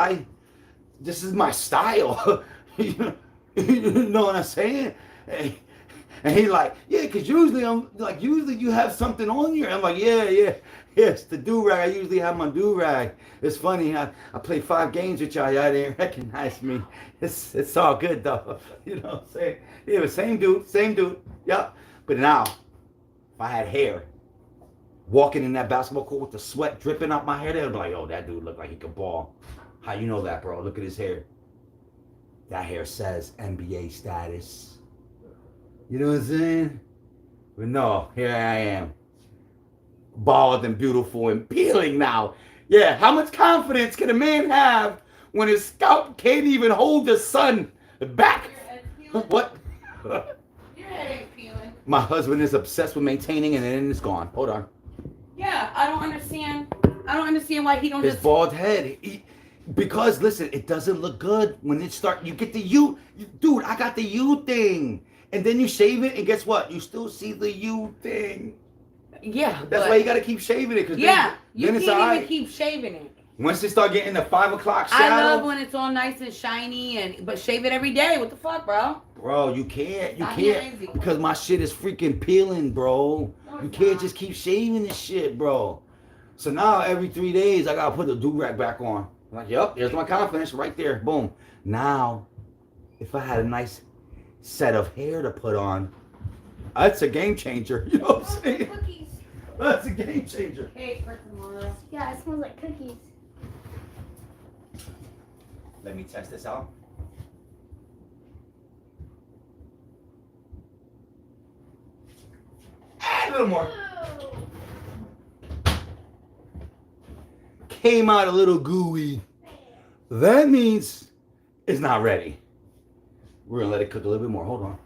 this is my style. You know what I'm saying? And he like, yeah, because usually you have something on you. I'm like, yeah, it's the do-rag. I usually have my do-rag. It's funny, I played 5 games with y'all didn't recognize me. It's all good though. You know what I'm saying? Yeah, same dude, yep. But now, if I had hair, walking in that basketball court with the sweat dripping out my hair, they'd be like, oh, that dude look like he could ball. How you know that, bro? Look at his hair. That hair says NBA status. You know what I'm saying? But no, here I am. Bald and beautiful and peeling now. Yeah, how much confidence can a man have when his scalp can't even hold the sun back? What? Your head ain't peeling. My husband is obsessed with maintaining and then it's gone. Hold on. Yeah, I don't understand. I don't understand why he don't His just... bald head. Because, listen, it doesn't look good when it start. You get the U. Dude, I got the U thing. And then you shave it, and guess what? You still see the U thing. Yeah, That's why you got to keep shaving it. Cause yeah, you then it's can't all even right. keep shaving it. Once it start getting the 5 o'clock shadow. I love when it's all nice and shiny, but shave it every day. What the fuck, bro? Bro, you can't. You Stop can't. crazy. Because my shit is freaking peeling, bro. No, You it's can't not. just keep shaving this shit, bro. So now every 3 days, I got to put the do-rag back on. I'm like, yep, there's my confidence right there. Boom. Now, if I had a nice set of hair to put on, that's a game changer. You know what I'm saying? Cookies. That's a game changer. Cake for tomorrow. Yeah, it smells like cookies. Let me test this out. Add a little more. Came out a little gooey. That means it's not ready. We're gonna let it cook a little bit more. Hold on.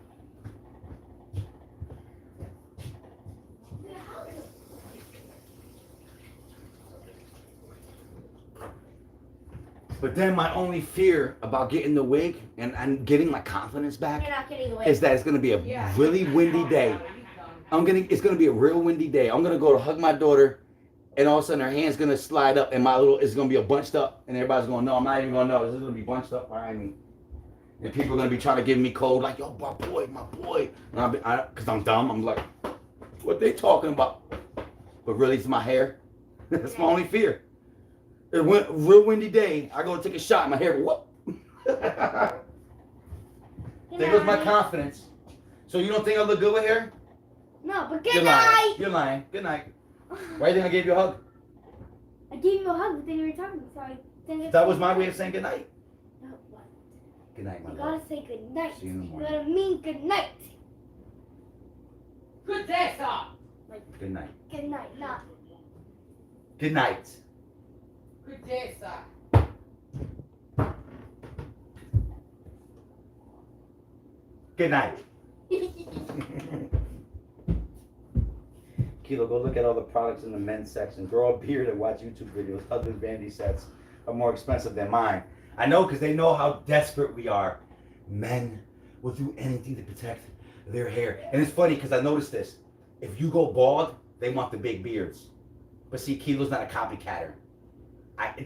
But then my only fear about getting the wig and getting my confidence back You're not getting away. is that it's gonna be a Yeah. really windy day. It's gonna be a real windy day. I'm gonna go to hug my daughter, and all of a sudden her hand's gonna slide up, and it's gonna be a bunched up, and everybody's gonna know. I'm not even gonna know. This is gonna be bunched up behind me, and people are gonna be trying to give me cold, like, yo, my boy, and cause I'm dumb. I'm like, what they talking about? But really, it's my hair. That's my only fear. It went real windy day. I go to take a shot, and my hair go whoop. There goes my confidence. So you don't think I look good with hair? No, but You're good lying. night. You're lying. Good night. Why do you think I gave you a hug? I gave you a hug, but then you were talking, so I didn't. That was my way of saying good night. No, what? Good night, my You love. gotta say good night. See you in the You morning. gotta mean good night. Good day, sir. Good night. Good night, not. Good night. Good day, sir. Good night. Kilo, go look at all the products in the men's section. Grow a beard and watch YouTube videos. Husband vanity sets are more expensive than mine. I know, because they know how desperate we are. Men will do anything to protect their hair. And it's funny because I noticed this. If you go bald, they want the big beards. But see, Kilo's not a copycatter.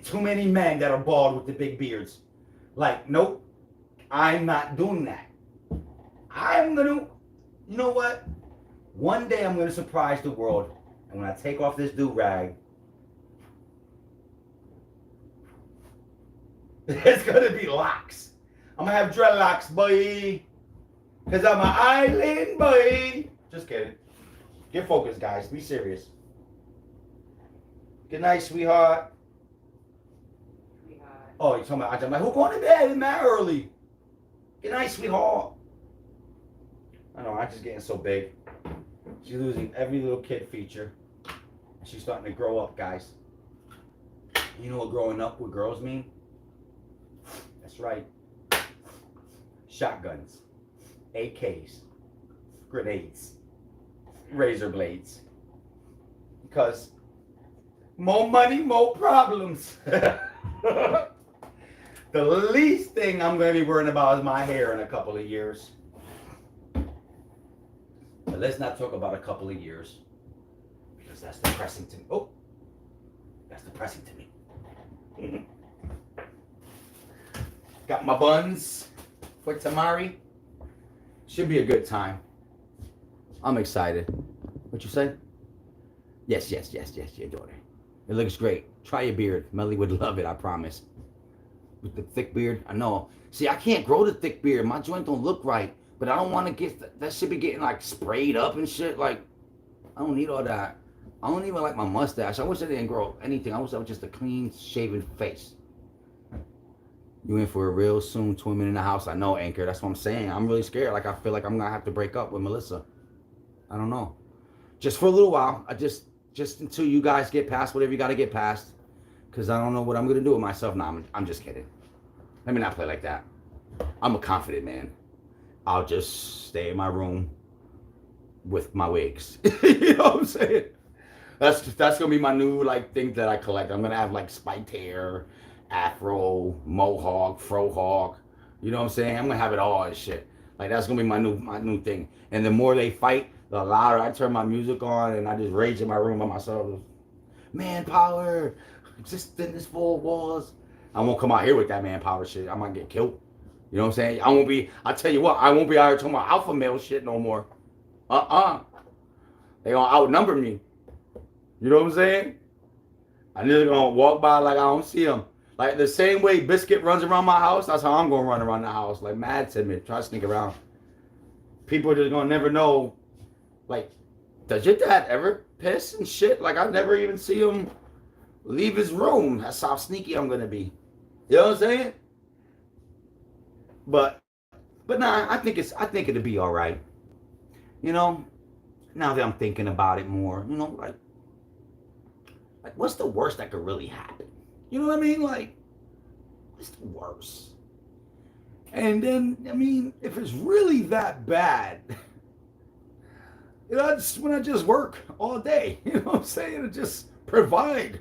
Too many men that are bald with the big beards. Like, nope, I'm not doing that. I'm gonna, you know what? One day I'm gonna surprise the world, and when I take off this do-rag, it's gonna be locks. I'm gonna have dreadlocks, boy. Cause I'm an island boy. Just kidding. Get focused, guys. Be serious. Good night, sweetheart. Oh, you're talking about, I'm like, who going to bed? It's not early. Good night, sweetheart. I know, I'm just getting so big. She's losing every little kid feature. And she's starting to grow up, guys. You know what growing up with girls mean? That's right. Shotguns. AKs. Grenades. Razor blades. Because more money, more problems. The least thing I'm going to be worrying about is my hair in a couple of years. But let's not talk about a couple of years, because that's depressing to me. Oh, that's depressing to me. Got my buns for Tamari. Should be a good time. I'm excited. What you say? Yes, your daughter. It looks great. Try your beard. Melly would love it, I promise. With the thick beard, I know. See, I can't grow the thick beard. My joint don't look right. But I don't want to get, that should be getting like sprayed up and shit. Like, I don't need all that. I don't even like my mustache. I wish I didn't grow anything. I wish I was just a clean shaven face. You in for a real soon 2 women in the house. I know, Anchor. That's what I'm saying. I'm really scared. Like, I feel like I'm going to have to break up with Melissa. I don't know. Just for a little while. Just until you guys get past whatever you got to get past. Because I don't know what I'm going to do with myself. No, I'm just kidding. Let me not play like that. I'm a confident man. I'll just stay in my room with my wigs. You know what I'm saying? That's going to be my new, like, thing that I collect. I'm going to have, like, spiked hair, afro, mohawk, frohawk. You know what I'm saying? I'm going to have it all and shit. Like, that's going to be my new thing. And the more they fight, the louder I turn my music on and I just rage in my room by myself. Manpower, existing this four walls. I won't come out here with that manpower shit. I might get killed. You know what I'm saying? I tell you what, I won't be out here talking about alpha male shit no more. They gonna outnumber me. You know what I'm saying? I'm just gonna walk by like I don't see them. Like the same way Biscuit runs around my house, that's how I'm gonna run around the house. Like mad timid, try to sneak around. People are just gonna never know. Like, does your dad ever piss and shit? Like I never even see him leave his room. That's how sneaky I'm gonna be. You know what I'm saying? But nah, I think it'll be all right. You know, now that I'm thinking about it more, you know, like what's the worst that could really happen? You know what I mean? Like, what's the worst? And then, I mean, if it's really that bad, you know, when I just work all day, you know what I'm saying? And just provide.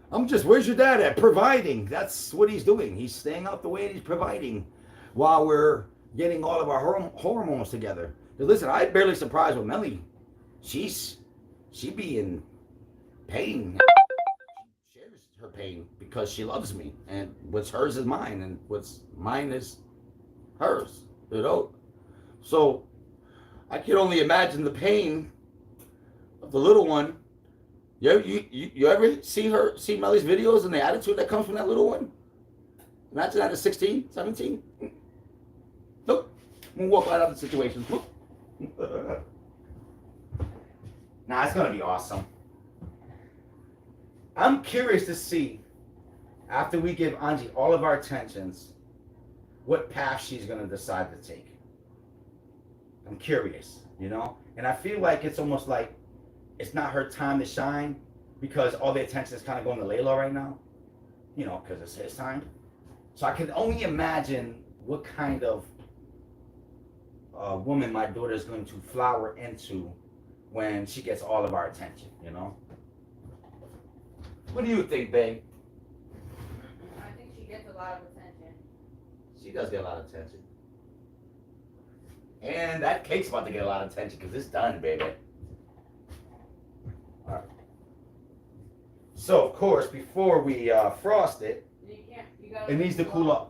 Where's your dad at? Providing. That's what he's doing. He's staying out the way and he's providing while we're getting all of our hormones together. But listen, I'm barely surprised with Melly. She be in pain. She shares her pain because she loves me. And what's hers is mine. And what's mine is hers. You know? So I can only imagine the pain of the little one. You ever see Melly's videos and the attitude that comes from that little one? Imagine that at 16, 17. Nope. I'm gonna walk right out of the situation. Nah, it's gonna be awesome. I'm curious to see, after we give Angie all of our attentions, what path she's gonna decide to take. I'm curious, you know? And I feel like it's almost like it's not her time to shine because all the attention is kind of going to Layla right now, you know, because it's his time. So I can only imagine what kind of woman my daughter is going to flower into when she gets all of our attention, you know? What do you think, babe? I think she gets a lot of attention. She does get a lot of attention. And that cake's about to get a lot of attention because it's done, baby. All right. So, of course, before we frost it, it needs to cool off.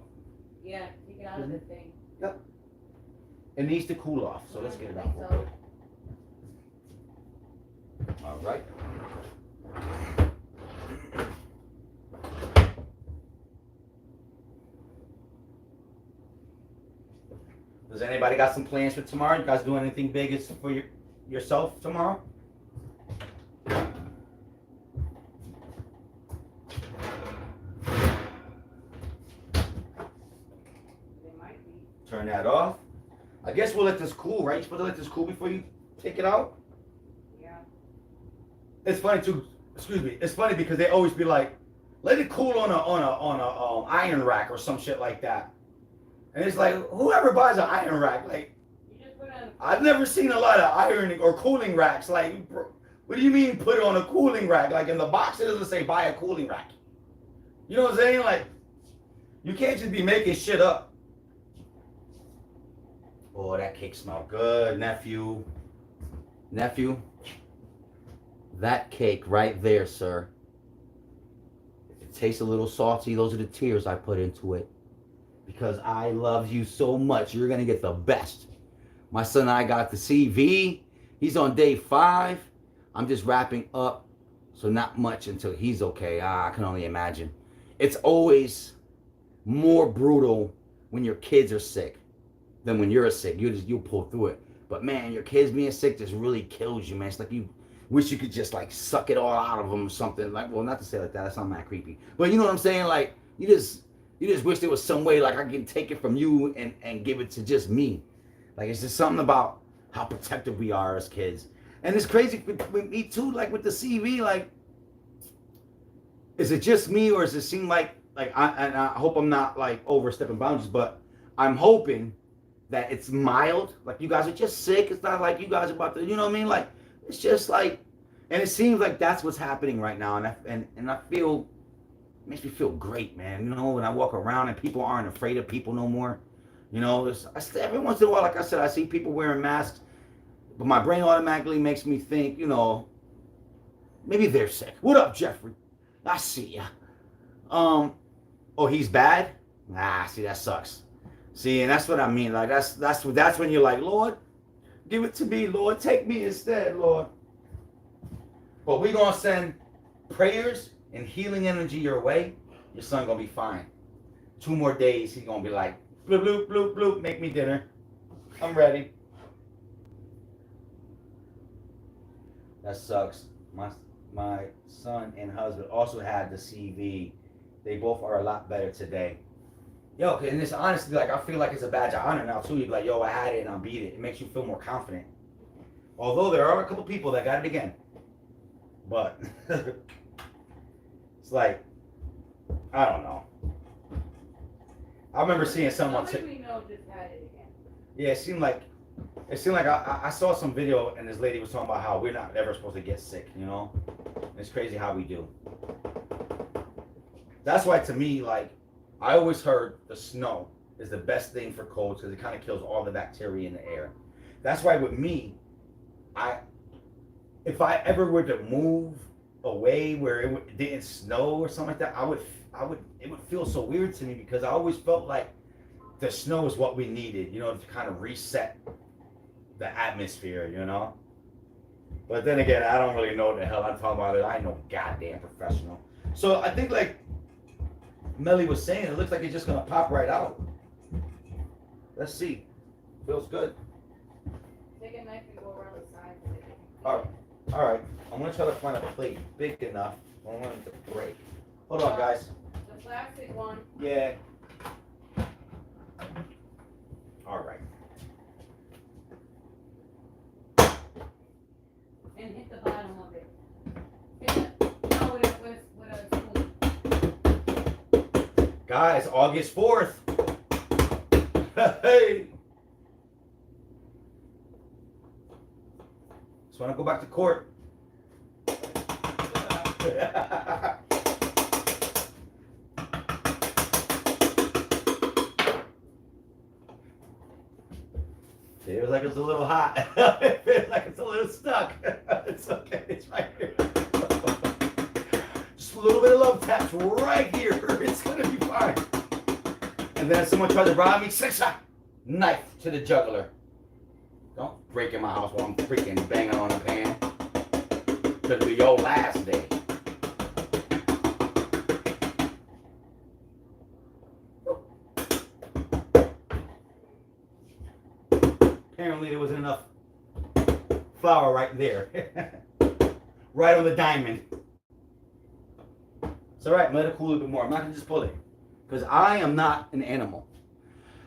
Yeah, take it out of the thing. Yep. It needs to cool off, so let's get it out real quick. All right. Does anybody got some plans for tomorrow? You guys doing anything big for yourself tomorrow? They might be. Turn that off. I guess we'll let this cool, right? You're supposed to let this cool before you take it out? Yeah. It's funny too. Excuse me. It's funny because they always be like, let it cool on a iron rack or some shit like that. And it's like, whoever buys an iron rack, like, I've never seen a lot of ironing or cooling racks. Like, what do you mean put it on a cooling rack? Like in the box, it doesn't say buy a cooling rack. You know what I'm saying? Like, you can't just be making shit up. Oh, that cake smells good, nephew. Nephew, that cake right there, sir. If it tastes a little salty, those are the tears I put into it. Because I love you so much. You're going to get the best My son and I got the CV. He's on day 5. I'm just wrapping up, so not much until he's okay. I can only imagine. It's always more brutal when your kids are sick than when you're sick. You'll pull through it. But man, your kids being sick just really kills you, man. It's like you wish you could just like suck it all out of them or something. Like, well, not to say like that. That's not that creepy. But you know what I'm saying? Like, you just wish there was some way like I can take it from you and give it to just me. Like, it's just something about how protective we are as kids. And it's crazy with me too, like with the CV, like, is it just me or does it seem like I hope I'm not like overstepping boundaries, but I'm hoping that it's mild. Like, you guys are just sick. It's not like you guys are about to, you know what I mean? Like, it's just like, and it seems like that's what's happening right now. And I feel, it makes me feel great, man. You know, when I walk around and people aren't afraid of people no more. You know, every once in a while, like I said, I see people wearing masks, but my brain automatically makes me think, you know, maybe they're sick. What up, Jeffrey? I see ya. Oh, he's bad? Ah, see, that sucks. See, and that's what I mean. Like, that's when you're like, Lord, give it to me, Lord. Take me instead, Lord. But we're going to send prayers and healing energy your way. Your son going to be fine. 2 more days, he's going to be like, bloop, bloop, bloop, bloop, make me dinner. I'm ready. That sucks. My son and husband also had the CV. They both are a lot better today. Yo, and it's honestly, like, I feel like it's a badge of honor now, too. You're like, yo, I had it and I beat it. It makes you feel more confident. Although there are a couple people that got it again. But it's like, I don't know. I remember seeing someone we know just had it again. Yeah, it seemed like I saw some video and this lady was talking about how we're not ever supposed to get sick, you know? And it's crazy how we do. That's why, to me, like, I always heard the snow is the best thing for colds because it kind of kills all the bacteria in the air. That's why with me, if I ever were to move away where it didn't snow or something like that, it would feel so weird to me because I always felt like the snow is what we needed, you know, to kind of reset the atmosphere, you know. But then again, I don't really know what the hell I'm talking about. I ain't no goddamn professional. So I think, like Melly was saying, it looks like it's just gonna pop right out. Let's see. Feels good. Take a knife and go around the sides. All right. I'm gonna try to find a plate big enough. I don't want it to break. Hold on, guys. The plastic one. Yeah. All right. And hit the bottom of it. With a spoon. Guys, August 4th. Hey. Just want to go back to court. Feels like it's a little hot. It feels like it's a little stuck. It's okay. It's right here. Just a little bit of love taps right here. It's gonna be fine. And then if someone tries to rob me, knife to the jugular. Don't break in my house while I'm freaking banging on a pan. Could be your last day. Apparently there wasn't enough flour right there. Right on the diamond. It's alright, let it cool a little bit more. I'm not gonna just pull it. Because I am not an animal.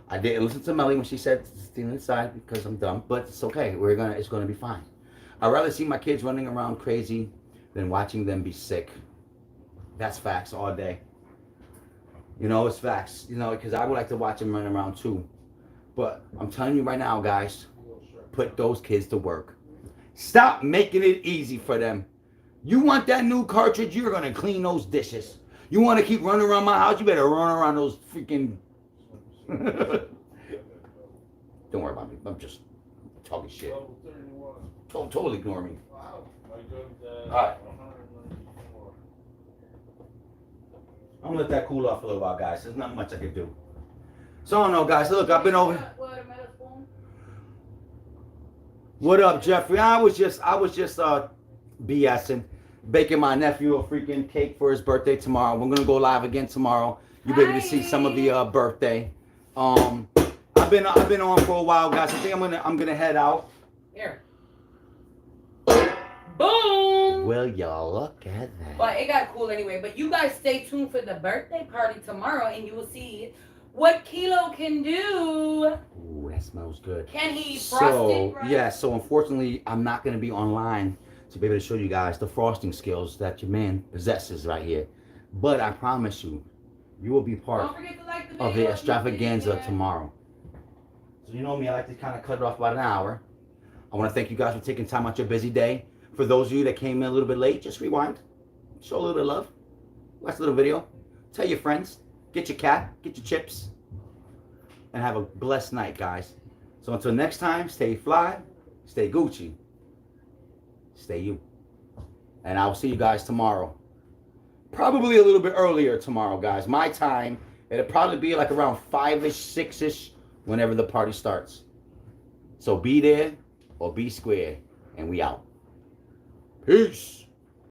I didn't listen to Melly when she said stay inside because I'm dumb, but it's okay. It's gonna be fine. I'd rather see my kids running around crazy than watching them be sick. That's facts all day. You know, it's facts. You know, because I would like to watch them run around too. But I'm telling you right now, guys, put those kids to work. Stop making it easy for them. You want that new cartridge, you're gonna clean those dishes. You want to keep running around my house, you better run around those freaking... Don't worry about me. I'm just talking shit. Totally ignore me. Alright. I'm gonna let that cool off a little while, guys. There's not much I can do. So I don't know, guys. Look, I've been over. What up, Jeffrey? I was just BSing, baking my nephew a freaking cake for his birthday tomorrow. We're gonna go live again tomorrow. You'll be able to see some of the birthday. I've been on for a while, guys. I think I'm gonna head out. Here. Boom. Will y'all look at that? But it got cool anyway. But you guys stay tuned for the birthday party tomorrow, and you will see what Kilo can do. Ooh, that smells good. Can he frost it right? Yeah, so unfortunately, I'm not going to be online to be able to show you guys the frosting skills that your man possesses right here. But I promise you, you will be part Don't forget to like the of video the if you extravaganza did. tomorrow. So you know me, I like to kind of cut it off about an hour. I want to thank you guys for taking time out your busy day. For those of you that came in a little bit late, just rewind. Show a little bit of love. Watch a little video. Tell your friends. Get your cat. Get your chips. And have a blessed night, guys. So until next time, stay fly. Stay Gucci. Stay you. And I'll see you guys tomorrow. Probably a little bit earlier tomorrow, guys. My time. It'll probably be like around 5-ish, 6-ish, whenever the party starts. So be there or be square. And we out. Peace.